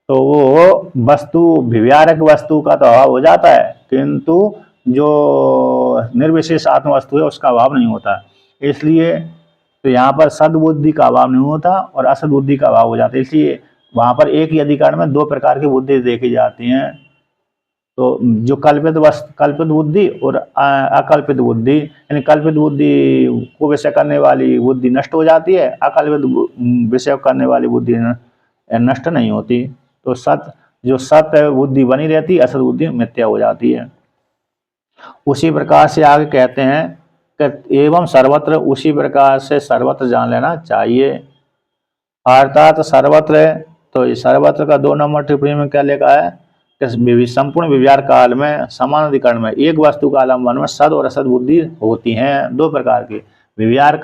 तो वो वस्तु विव्यारक वस्तु का तो अभाव हो जाता है, किंतु जो निर्विशेष आत्म वस्तु है उसका अभाव नहीं होता। इसलिए तो यहाँ पर सद्बुद्धि का अभाव नहीं होता और असद्बुद्धि का अभाव हो जाता है। इसलिए वहाँ पर एक ही अधिकरण में दो प्रकार की बुद्धि देखी जाती हैं। तो जो कल्पित बुद्धि और अकल्पित बुद्धि, यानी कल्पित बुद्धि को विषय करने वाली बुद्धि नष्ट हो जाती है, अकल्पित विषय करने वाली बुद्धि नष्ट नहीं होती। तो जो सत्य बुद्धि बनी रहती, असत बुद्धि मिथ्या हो जाती है। उसी प्रकार से आगे कहते हैं कि एवं सर्वत्र, उसी प्रकार से सर्वत्र जान लेना चाहिए। अर्थात सर्वत्र, तो इस सर्वत्र का 2 नंबर टिप्पणी में क्या लिखा है कि संपूर्ण विव्यार काल में समान अधिकरण में एक वस्तु का आलम्बन में सद और असद बुद्धि होती हैं, 2 प्रकार की। विव्यार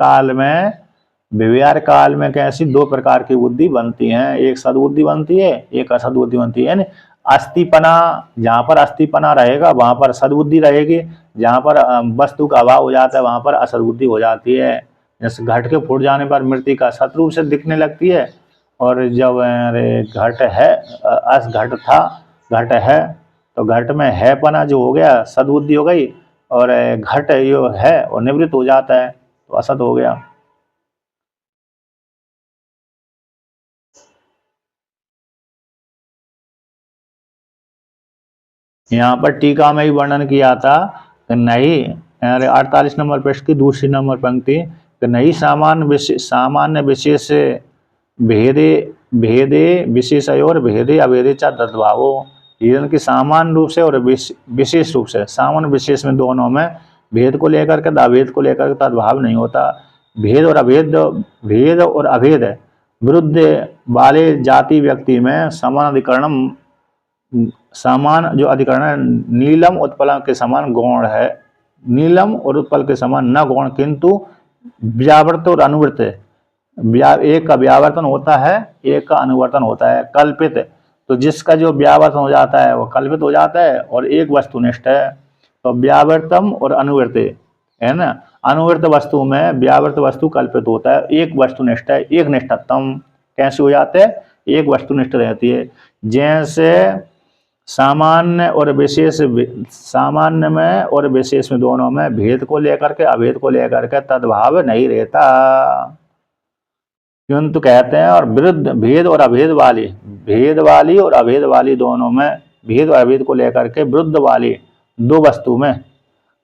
काल में कैसी 2 प्रकार की बुद्धि बनती हैं, एक सद्बुद्धि बनती है, एक असद्बुद्धि बनती है। अस्थिपना, जहाँ पर अस्थिपना रहेगा वहां पर सद्बुद्धि रहेगी, जहाँ पर वस्तु का अभाव हो जाता है वहां पर असद्बुद्धि हो जाती है। जैसे घट के फूट जाने पर मृत्यु का शत्रु से दिखने लगती है, और जब घट है, घट था, घट है, तो घट में है पना जो हो गया सद्बुद्धि हो गई, और घट जो है और निवृत्त हो जाता है तो असत हो गया। यहाँ पर टीका में ही वर्णन किया था कि नहीं, 48 नंबर पृष्ठ की दूसरी नंबर पंक्ति, कि नहीं सामान्य विशेष भेदे भेदे विशेषयोर भेदे अभेदे च तद्भावो। हिरण की सामान्य रूप से और विशेष रूप से, सामान्य विशेष में दोनों में भेद को लेकर के अभेद को लेकर के तद्भाव नहीं होता। भेद और अभेद विरुद्ध वाले जाति व्यक्ति में समान अधिकरण, समान जो अधिकरण है, नीलम उत्पल के समान गौण है, नीलम और उत्पल के समान न गौण, किंतु व्यावर्त और अनुवृत्त, एक का व्यावर्तन होता है, एक का अनुवर्तन होता है। कल्पित, तो जिसका जो व्यावर्तन हो जाता है वो कल्पित हो जाता है, और एक वस्तुनिष्ठ है। तो व्यावर्तम और अनुवृत्त है ना, अनुवृत्त वस्तु में व्यावर्त वस्तु कल्पित होता है, एक वस्तुनिष्ठ है, एक निष्ठतम कैसे हो जाते हैं, एक वस्तुनिष्ठ रहती है। जैसे सामान्य और विशेष, सामान्य में और विशेष में दोनों में भेद को लेकर के अभेद को लेकर के तद्भाव नहीं रहता, किंतु कहते हैं और विरुद्ध भेद और अभेद वाली, भेद वाली और अभेद वाली दोनों में, भेद और अभेद को लेकर के विरुद्ध वाली 2 वस्तु में,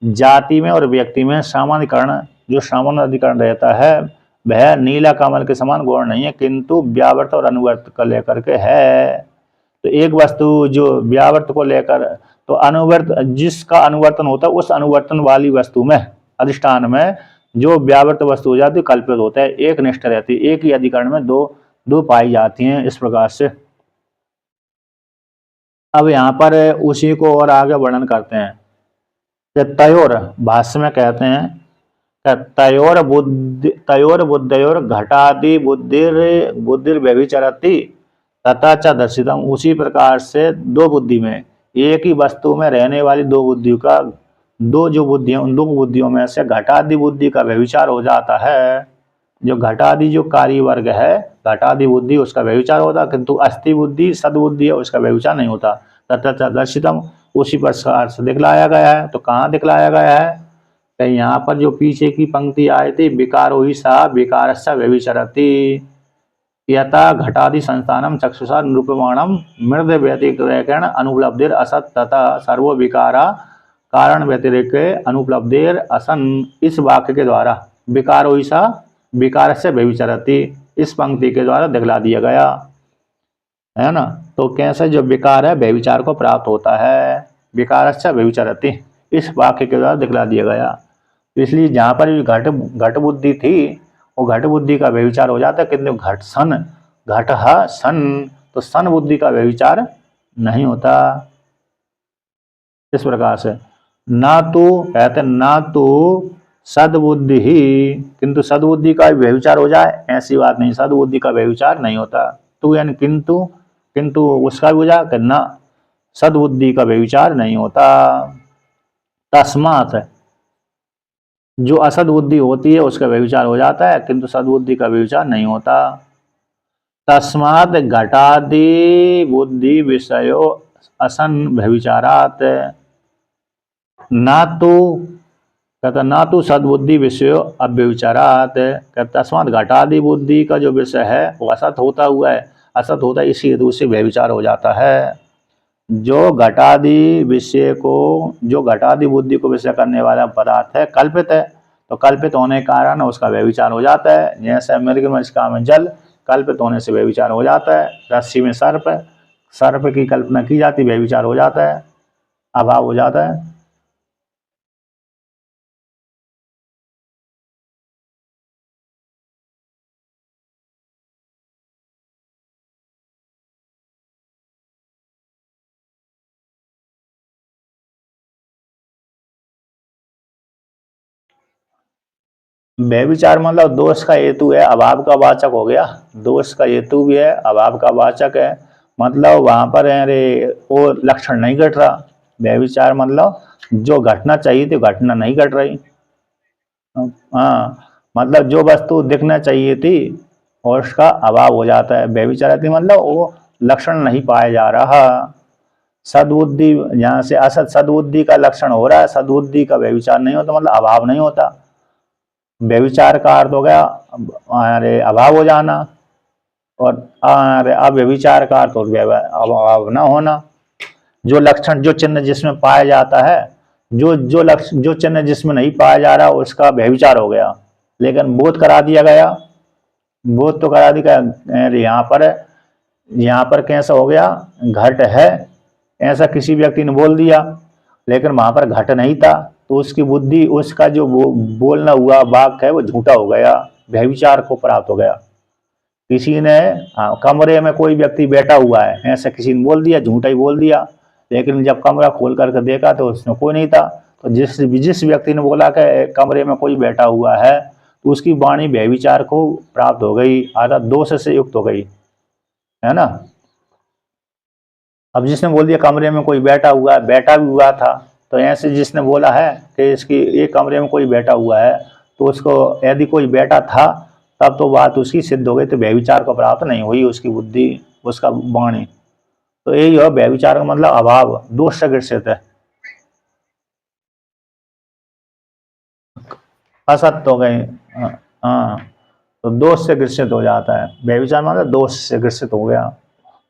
जाति में और व्यक्ति में सामान्यकरण, जो सामान्य अधिकरण रहता है वह नीला कमल के समान गौण नहीं है, किंतु व्यावर्त और अनुवर्त को लेकर के है। तो एक वस्तु जो व्यावर्त को लेकर, तो अनुवर्त, जिसका अनुवर्तन होता है उस अनुवर्तन वाली वस्तु में, अधिष्ठान में जो व्यावर्त वस्तु हो जाती है कल्पित होता है, एक निष्ठ रहती है, एक ही अधिकरण में दो पाई जाती हैं, इस प्रकार से। अब यहाँ पर उसी को और आगे वर्णन करते हैं कि तयोर, भाष्य में कहते हैं कि तयोर बुद्धयोर घटादि बुद्धिर व्यभिचरति तथा च दर्शितम। उसी प्रकार से 2 बुद्धि में, एक ही वस्तु में रहने वाली 2 बुद्धियों का, 2 जो बुद्धियां, उन 2 बुद्धियों में से घटादि बुद्धि का व्यभिचार हो जाता है। जो घटादि जो कार्य वर्ग है, घटादि बुद्धि उसका व्यभिचार होता है, किंतु अस्थि बुद्धि सद्बुद्धि है उसका व्यभिचार नहीं होता। तथा दर्शितम, उसी प्रकार से दिखलाया गया है। तो कहाँ दिखलाया गया है, तो यहाँ पर जो पीछे की पंक्ति आई थी, विकारो ही सा विकारस्य व्यभिचरति यथा घटादि संस्थानम चक्षुषा निरूपमाणम मृद व्यतिरेकेण अनुपलब्धिर असत तथा सर्व विकारा कारण व्यतिरेक अनुपलब्धिर असन। इस वाक्य के द्वारा विकारो ही सा विकार से व्यभिचरति, इस पंक्ति के द्वारा दिखला दिया गया है ना। तो कैसे जो विकार है व्यभिचार को प्राप्त होता है, विकार से व्यभिचरति, इस वाक्य के द्वारा दिखला दिया गया। इसलिए जहाँ पर घट बुद्धि थी, वो घट बुद्धि का व्यभिचार हो जाता है, किंतु घट सन, तो सन बुद्धि का व्यभिचार नहीं होता। इस प्रकार से ना तो कहते ना तो सद्बुद्धि ही, किंतु सद्बुद्धि का व्यभिचार हो जाए ऐसी बात नहीं, सद्बुद्धि का व्यभिचार नहीं होता। तो यानी किंतु उसका भी हो जाए कि ना, सद्बुद्धि का व्यभिचार नहीं होता। तस्मात्, जो असद्बुद्धि होती है उसका व्यभिचार हो जाता है, किंतु सद्बुद्धि का व्यभिचार नहीं होता। तस्मात् घटादि बुद्धि विषयो असन व्यभिचारात् ना तो कहता ना तो सद्बुद्धि विषय अव्यविचारात। कहता तस्मात् घटादि बुद्धि का जो विषय है वो असत होता हुआ है, असत होता है, इसी हेतु से व्यभिचार हो जाता है। जो घटादि विषय को, जो घटादि बुद्धि को विषय करने वाला पदार्थ है कल्पित है, तो कल्पित होने के कारण उसका व्यभिचार हो जाता है। जैसे मृग मृछका में जल, कल्पित होने से व्यभिचार हो जाता है। रस्सी में सर्प, सर्प की कल्पना की जाती, व्यभिचार हो जाता है, अभाव हो जाता है। व्यभिचार मतलब दोष का हेतु है, अभाव का वाचक हो गया। दोष का हेतु भी है, अभाव का वाचक है। मतलब वहां पर अरे वो लक्षण नहीं घट रहा। व्यभिचार मतलब जो घटना चाहिए थी घटना नहीं घट रही। हाँ, मतलब जो वस्तु दिखना चाहिए थी और उसका अभाव हो जाता है। व्यभिचार मतलब वो लक्षण नहीं पाया जा रहा। सद्बुद्धि यहाँ से असत सद्बुद्धि का लक्षण हो रहा है, सद्बुद्धि का व्यभिचार नहीं होता, मतलब अभाव नहीं होता। व्यभिचार का अर्थ हो गया अरे अभाव हो जाना, और अरे अव्यभिचार का अर्थ हो गया अभाव न होना। जो लक्षण, जो चिन्ह जिसमें पाया जाता है, जो लक्षण, जो चिन्ह जिसमें नहीं पाया जा रहा उसका व्यभिचार हो गया। लेकिन बोध करा दिया गया, बोध तो करा दिया। यहाँ पर कैसा हो गया, घट है ऐसा किसी व्यक्ति ने बोल दिया, लेकिन वहां पर घट नहीं था, तो उसकी बुद्धि, उसका जो बोलना हुआ वाक्य है वो झूठा हो गया, व्यभिचार को प्राप्त हो गया। किसी ने कमरे में कोई व्यक्ति बैठा हुआ है ऐसा किसी ने बोल दिया, झूठा ही बोल दिया, लेकिन जब कमरा खोल करके देखा तो उसमें कोई नहीं था। तो जिस व्यक्ति ने बोला कि कमरे में कोई बैठा हुआ है, तो उसकी वाणी व्यभिचार को प्राप्त हो गई, अर्थात दोष से युक्त हो गई, है ना। अब जिसने बोल दिया कमरे में कोई बैठा हुआ है, बैठा भी हुआ था, तो ऐसे जिसने बोला है कि इसकी एक कमरे में कोई बैठा हुआ है, तो उसको यदि कोई बैठा था तब तो बात उसकी सिद्ध हो गई, तो व्यभिचार को प्राप्त नहीं हुई उसकी बुद्धि, उसका वाणी। तो यही है व्यभिचार का मतलब अभाव, दोष से ग्रसित है, असत्य हो गए। हाँ, तो दोष से ग्रसित हो जाता है। व्यभिचार मतलब दोष से ग्रसित हो गया,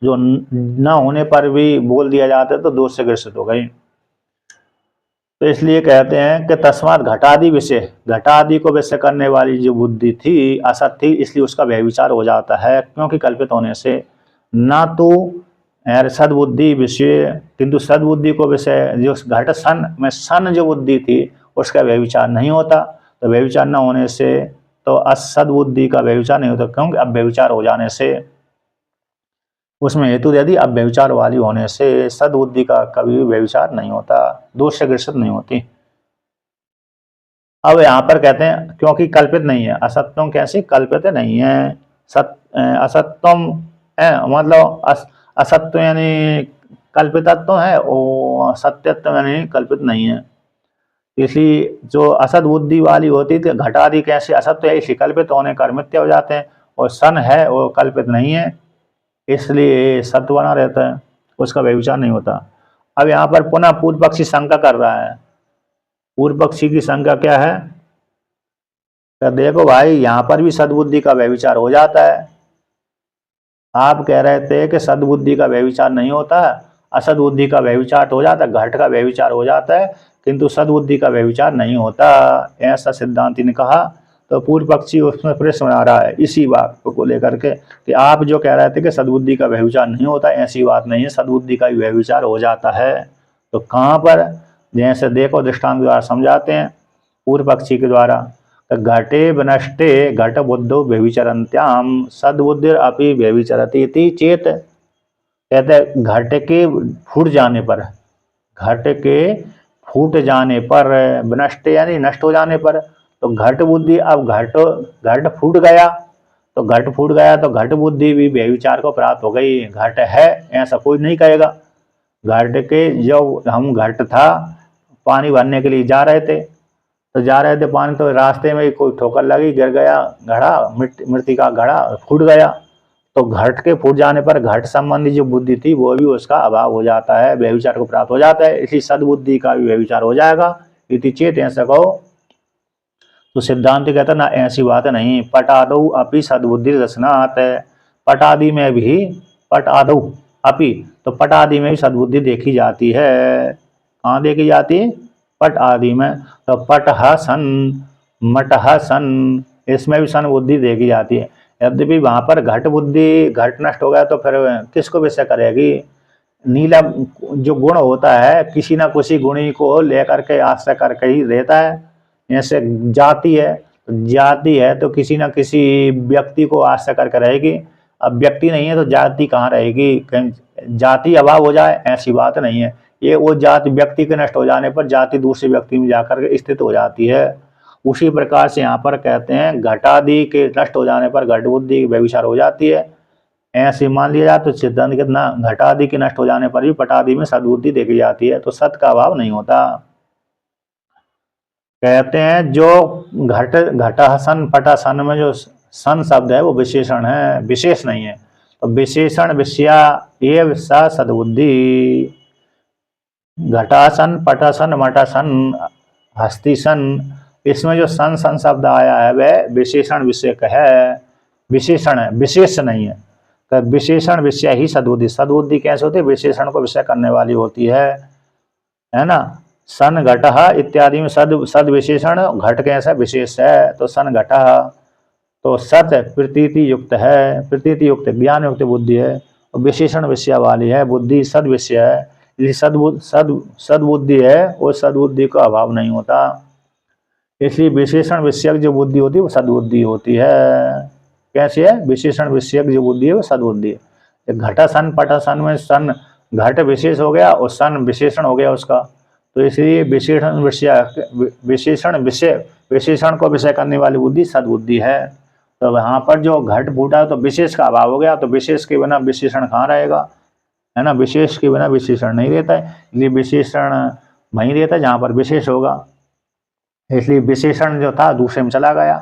जो न होने पर भी बोल दिया जाता है तो दोष से ग्रसित हो गई। तो इसलिए कहते हैं कि तस्मात् घटादि विषय, घटादि को विषय करने वाली जो बुद्धि थी असत थी, इसलिए उसका व्यभिचार हो जाता है, क्योंकि कल्पित होने से। ना तो सद्बुद्धि विषय, किंतु सद्बुद्धि को विषय जो घट सन में सन जो बुद्धि थी उसका व्यभिचार नहीं होता। तो व्यभिचार न होने से तो असद्बुद्धि का व्यभिचार नहीं होता, क्योंकि अब व्यभिचार हो जाने से उसमें हेतु यदि अब व्यभिचार वाली होने से सद्बुद्धि का कभी भी व्यभिचार नहीं होता, दोष से ग्रसित नहीं होती। अब यहाँ पर कहते हैं क्योंकि कल्पित नहीं है, असत्यम कैसे कल्पित नहीं है, असत्यम मतलब असत्य यानी कल्पितत्व है, और सत्यत्व यानी कल्पित नहीं है। इसलिए जो असत बुद्धि वाली होती थी घटादि कैसे असत्य है, इसी कल्पित होने कर मिथ्या हो जाते हैं, और सन है वो कल्पित नहीं है, इसलिए सत्य बना रहता है, उसका व्यभिचार नहीं होता। अब यहाँ पर पुनः पूर्व पक्षी शंका कर रहा है। पूर्व पक्षी की शंका क्या है, तो देखो भाई यहाँ पर भी सद्बुद्धि का व्यभिचार हो जाता है। आप कह रहे थे कि सद्बुद्धि का व्यभिचार नहीं होता, असद्बुद्धि का व्यभिचार हो जाता है, घट का व्यभिचार हो जाता है, किंतु सद्बुद्धि का व्यभिचार नहीं होता, ऐसा सिद्धांति ने कहा। तो पूर्व पक्षी उसमें प्रश्न बना रहा है इसी बात को लेकर के कि आप जो कह रहे थे कि सद्बुद्धि का व्यभिचार नहीं होता, ऐसी बात नहीं है, सद्बुद्धि का भी व्यभिचार हो जाता है। तो कहाँ पर, जैसे देखो दृष्टांत द्वारा समझाते हैं पूर्व पक्षी के द्वारा। घटे विनष्टे घट बुद्धौ व्यभिचरन्त्याम सद्बुद्धिर अपि व्यभिचरति इति चेत। कहते घट के फूट जाने पर, घट के फूट जाने पर, विनष्ट यानी नष्ट हो जाने पर, तो घट बुद्धि, अब घट फूट गया, तो घट फूट गया तो घट बुद्धि भी व्यभिचार को प्राप्त हो गई। घट है ऐसा कोई नहीं कहेगा। घट के जो हम घट था, पानी भरने के लिए जा रहे थे, तो जा रहे थे पानी, तो रास्ते में कोई ठोकर लगी, गिर गया घड़ा, मृत्यु का घड़ा फूट गया, तो घट के फूट जाने पर घट संबंधी जो बुद्धि थी वो भी उसका अभाव हो जाता है, व्यभिचार को प्राप्त हो जाता है, इसलिए सद्बुद्धि का भी व्यभिचार हो जाएगा। इति चेत ऐसा कहो तो सिद्धांत कहता ना ऐसी बात नहीं। पटादौ अपि सद्बुद्धि दर्शनात्, पट आदि में भी, पट आदौ अपि तो पट आदि में भी सद्बुद्धि देखी जाती है। कहाँ देखी जाती है? पट आदि में। तो पटह सन मटह सन, इसमें भी सन बुद्धि देखी जाती है। यद्यपि वहां पर घट बुद्धि, घट नष्ट हो गया तो फिर किसको विषय करेगी? नीला जो गुण होता है किसी ना किसी गुणी को लेकर के आश्रय करके ही रहता है। जैसे जाति है, जाति है तो किसी ना किसी व्यक्ति को आश्रय करके रहेगी। अब व्यक्ति नहीं है तो जाति कहाँ रहेगी? कहीं जाति अभाव हो जाए ऐसी बात नहीं है। ये वो जाति व्यक्ति के नष्ट हो जाने पर जाति दूसरे व्यक्ति में जाकर के स्थित हो जाती है। उसी प्रकार से यहाँ पर कहते हैं घटादि के नष्ट हो जाने पर घट बुद्धि व्यभिचार हो जाती है। ऐसे मान लिया जाए तो सिद्धांत कितना, घटादि के नष्ट हो जाने पर भी पटादि में सद्बुद्धि देखी जाती है, तो सत का अभाव नहीं होता। कहते हैं जो घट घटा सन पटा सन में जो सन शब्द है वो विशेषण है, विशेष नहीं है। तो विशेषण विषया एव सा सद्बुद्धि। घटासन पटासन मटासन हस्तिसन, इसमें जो सन सन शब्द आया है वह विशेषण विषयक है, विशेषण है, विशेष नहीं है। तो विशेषण विषय ही सद्बुद्धि। सद्बुद्धि कैसे होती है? विशेषण को विषय करने वाली होती है ना। सन घटः इत्यादि में सद विशेषण, घट कैसा विशेष है तो सन घटः। तो सत प्रतीति युक्त है, प्रतीति युक्त ज्ञान युक्त बुद्धि है, और विशेषण विषय वाली है बुद्धि, सद विषय है। इसलिए सद्बुद्धि है वो सद्बुद्धि का अभाव नहीं होता। इसलिए विशेषण विषयक जो बुद्धि होती है वो सद्बुद्धि होती है। कैसे है? विशेषण विषयक जो बुद्धि है वो सद्बुद्धि है। घटा सन पटा सन में सन घट विशेष हो गया और सन विशेषण हो गया उसका, तो इसलिए विशेषण विषय, विशेषण विषय, विशेषण को विषय करने वाली बुद्धि सद्बुद्धि है। तो वहाँ पर जो घट फूटा तो विशेष का अभाव हो गया, तो विशेष के बिना विशेषण कहाँ रहेगा? है ना, विशेष के बिना विशेषण नहीं रहता है। इसलिए विशेषण वहीं रहता है जहाँ पर विशेष होगा। इसलिए विशेषण जो था दूसरे में चला गया।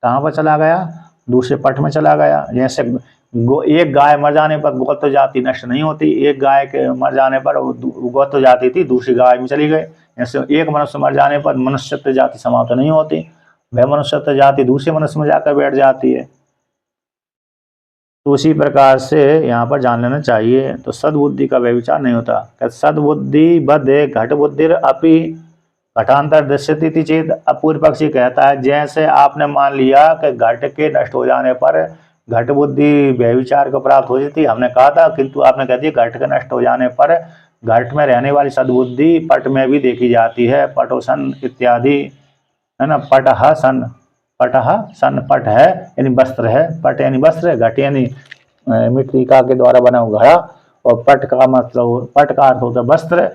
कहाँ पर चला गया? दूसरे पट में चला गया। जैसे एक गाय मर जाने पर गोत्र जाति नष्ट नहीं होती, एक गाय के मर जाने पर गोत्र जाति थी दूसरी गाय में चली गई। जैसे एक मनुष्य मर जाने पर मनुष्यत्व जाति समाप्त नहीं होती, वह मनुष्यत्व जाति दूसरे मनुष्य में जाकर बैठ जाती है। तो उसी प्रकार से यहाँ पर जान लेना चाहिए। तो सद्बुद्धि का व्यभिचार नहीं होता। सद्बुद्धि बद्धे घट बुद्धिर अपि घटांतर दृश्यति चेत। अपूर्व पक्षी कहता है जैसे आपने मान लिया कि घट के नष्ट हो जाने पर घट बुद्धि व्यभिचार को प्राप्त हो जाती, हमने कहा था, किंतु आपने कह दिया घट के नष्ट हो जाने पर घट में रहने वाली सद्बुद्धि पट में भी देखी जाती है, पटोसन इत्यादि, है ना। पटह सन, पटह सन पट है यानी वस्त्र है, पट यानी वस्त्र, घट यानी मृत्तिका के द्वारा बना हुआ घड़ा, और पट का मतलब, पट का अर्थ होता है वस्त्र।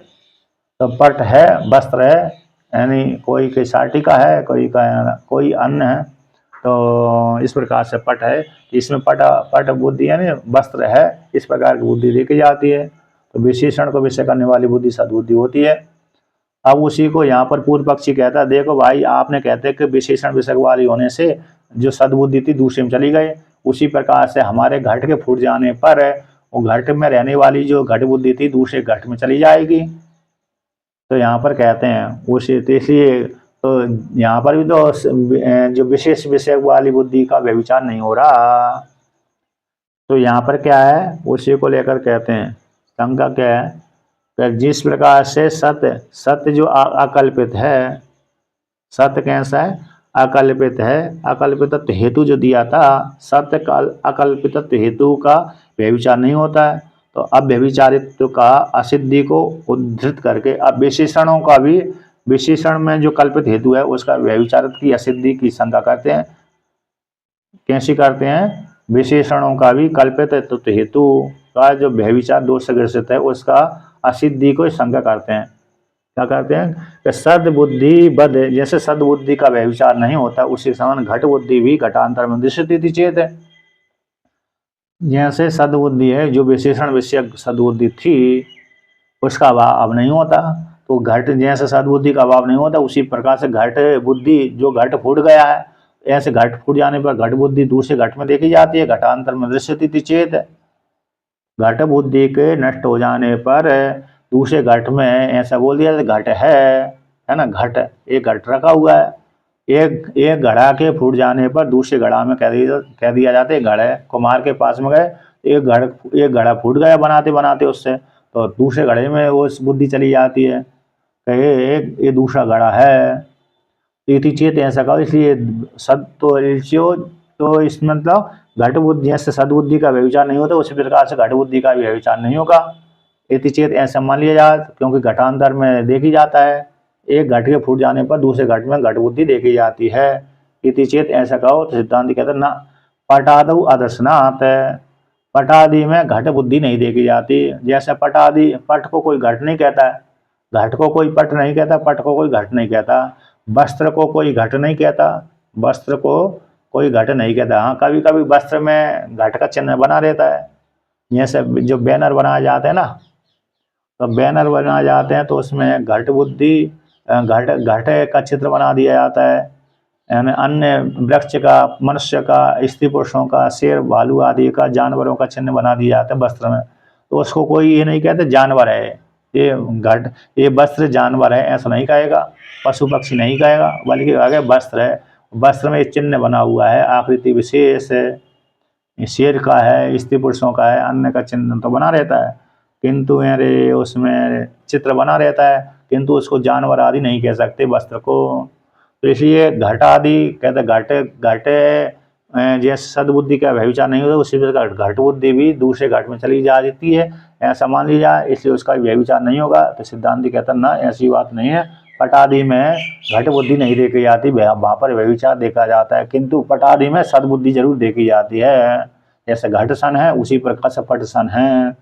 तो पट है वस्त्र है, यानी कोई की साटी का है, कोई अन्य है, तो इस प्रकार से पट है। इसमें पट बुद्धि यानी वस्त्र है, इस प्रकार की बुद्धि देखी जाती है। तो विशेषण को विषय करने वाली बुद्धि सद्बुद्धि होती है। अब उसी को यहाँ पर पूर्व पक्षी कहता है, देखो भाई आपने कहते हैं कि विशेषण विषय वाली होने से जो सद्बुद्धि थी दूसरे में चली गई, उसी प्रकार से हमारे घट के फूट जाने पर वो घट में रहने वाली जो घट बुद्धि थी दूसरे घट में चली जाएगी। तो यहाँ पर कहते हैं उसी, इसलिए तो यहाँ पर भी तो जो विशेष विषय वाली बुद्धि का व्यभिचार नहीं हो रहा। तो यहाँ पर क्या है, उसी को लेकर कहते हैं, शंका क्या है कि जिस प्रकार से सत्य जो अकल्पित है, सत्य कैसा है? अकल्पित है। अकल्पित हेतु जो दिया था, सत्य का अकल्पित हेतु का व्यभिचार नहीं होता है। तो अब व्यभिचारित्व का असिद्धि को उद्धृत करके अब विशेषणों का भी, विशेषण में जो कल्पित हेतु है उसका व्यभिचारित्व की असिद्धि की शंका करते हैं। कैसी करते हैं? विशेषणों का भी कल्पित हेतु का जो व्यभिचार दोष से ग्रसित है उसका असिद्धि को शंका करते हैं। क्या करते हैं कि सद्बुद्धि बद, जैसे सद्बुद्धि का व्यभिचार नहीं होता उसी समान घट बुद्धि भी घटांतर में दृश्यति चेत है। जैसे सद्बुद्धि है जो विशेषण विषयक सद्बुद्धि थी उसका अभाव अब नहीं होता, तो घट जैसे सद्बुद्धि का अभाव नहीं होता उसी प्रकार से घट बुद्धि जो घट फूट गया है ऐसे घट फूट जाने पर घट बुद्धि दूसरे घट में देखी जाती है। घटांतर में दृश्यति इति चेत, घट बुद्धि के नष्ट हो जाने पर दूसरे घट में ऐसा बोल दिया घट है ना, घट एक घट रखा हुआ है, एक घड़ा के फूट जाने पर दूसरे घड़ा में कह दिया जाता है घड़ है। कुम्हार के पास में गए, एक घड़ा फूट गया बनाते बनाते उससे, तो दूसरे घड़े में वो बुद्धि चली जाती है, कहे ये दूसरा घड़ा है। इति चेत ऐसा कहो, इसलिए सद तो इस मतलब घट बुद्धि जैसे सदबुद्धि का व्यभिचार नहीं होता उसी प्रकार से घट बुद्धि का भी व्यभिचार नहीं होगा। इति चेत ऐसा मान लिया जाए, क्योंकि घटांतर में देखी जाता है, एक घट के फूट जाने पर दूसरे घट में घट बुद्धि देखी जाती है। इति चेत ऐसा कहो तो सिद्धांत कहते ना पटादु अदर्शनात्, पटादि में घट बुद्धि नहीं देखी जाती। जैसे पटादि, पट को कोई घट नहीं कहता है, घट को कोई पट नहीं कहता, पट को कोई घट नहीं कहता। वस्त्र को कोई घट नहीं कहता, वस्त्र को कोई घट नहीं कहता। हाँ, कभी कभी वस्त्र में घट का चिन्ह बना रहता है, जैसे जो बैनर बनाए जाते हैं ना, तो बैनर बनाए जाते हैं तो उसमें घट बुद्धि घट घट का चित्र बना दिया जाता है, यानी अन्य वृक्ष का, मनुष्य का, स्त्री पुरुषों का, शेर भालू आदि का, जानवरों का चिन्ह बना दिया जाता है वस्त्र में। तो उसको कोई ये नहीं कहते जानवर है, ये घट, ये वस्त्र जानवर है ऐसा नहीं कहेगा, पशु पक्षी नहीं कहेगा, बल्कि आगे वस्त्र है, वस्त्र में चिन्ह बना हुआ है, आकृति विशेष है, शेर का है, स्त्री पुरुषों का है, अन्य का चिन्ह तो बना रहता है, किंतु मेरे उसमें चित्र बना रहता है, किंतु उसको जानवर आदि नहीं कह सकते वस्त्र को। तो इसलिए घट आदि कहते घट जैसे सदबुद्धि का व्यभिचार नहीं होता उसी प्रकार घट बुद्धि भी दूसरे घट में चली जाती है, ऐसा मान ली जाए, इसलिए उसका व्यभिचार नहीं होगा। तो सिद्धांत कहता ना ऐसी बात नहीं है, पटादि में घट बुद्धि नहीं देखी जाती, वहाँ पर व्यभिचार देखा जाता है, किंतु पटादि में सदबुद्धि जरूर देखी जाती है। जैसे घट सन है उसी प्रकार से पट सन है।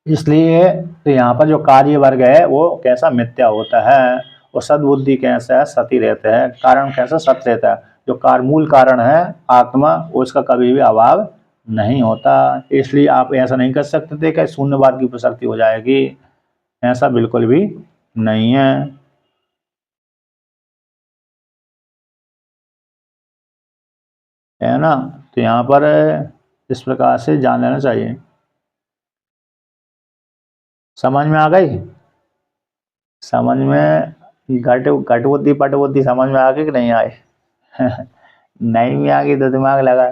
इसलिए तो यहाँ पर जो कार्य वर्ग है वो कैसा मिथ्या होता है, और सदबुद्धि कैसा है सती रहते हैं, कारण कैसा सत्य रहता है। जो मूल कारण है आत्मा, उसका कभी भी अभाव नहीं होता। इसलिए आप ऐसा नहीं कर सकते थे कि शून्यवाद की प्रसक्ति हो जाएगी, ऐसा बिल्कुल भी नहीं है। है ना, तो यहाँ पर इस प्रकार से जान लेना चाहिए। समझ में आ गई? समझ में घट बुद्धि पट बुद्धि समझ में आ गई कि नहीं आए? नहीं भी आ गई तो दिमाग लगा।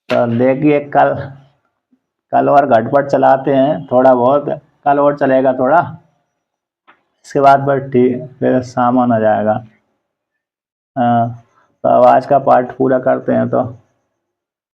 तो देखिए कल और घटपट चलाते हैं थोड़ा बहुत, कल और चलेगा थोड़ा, इसके बाद पर ठीक फिर सामान आ जाएगा। हाँ, तो अब आज का पार्ट पूरा करते हैं तो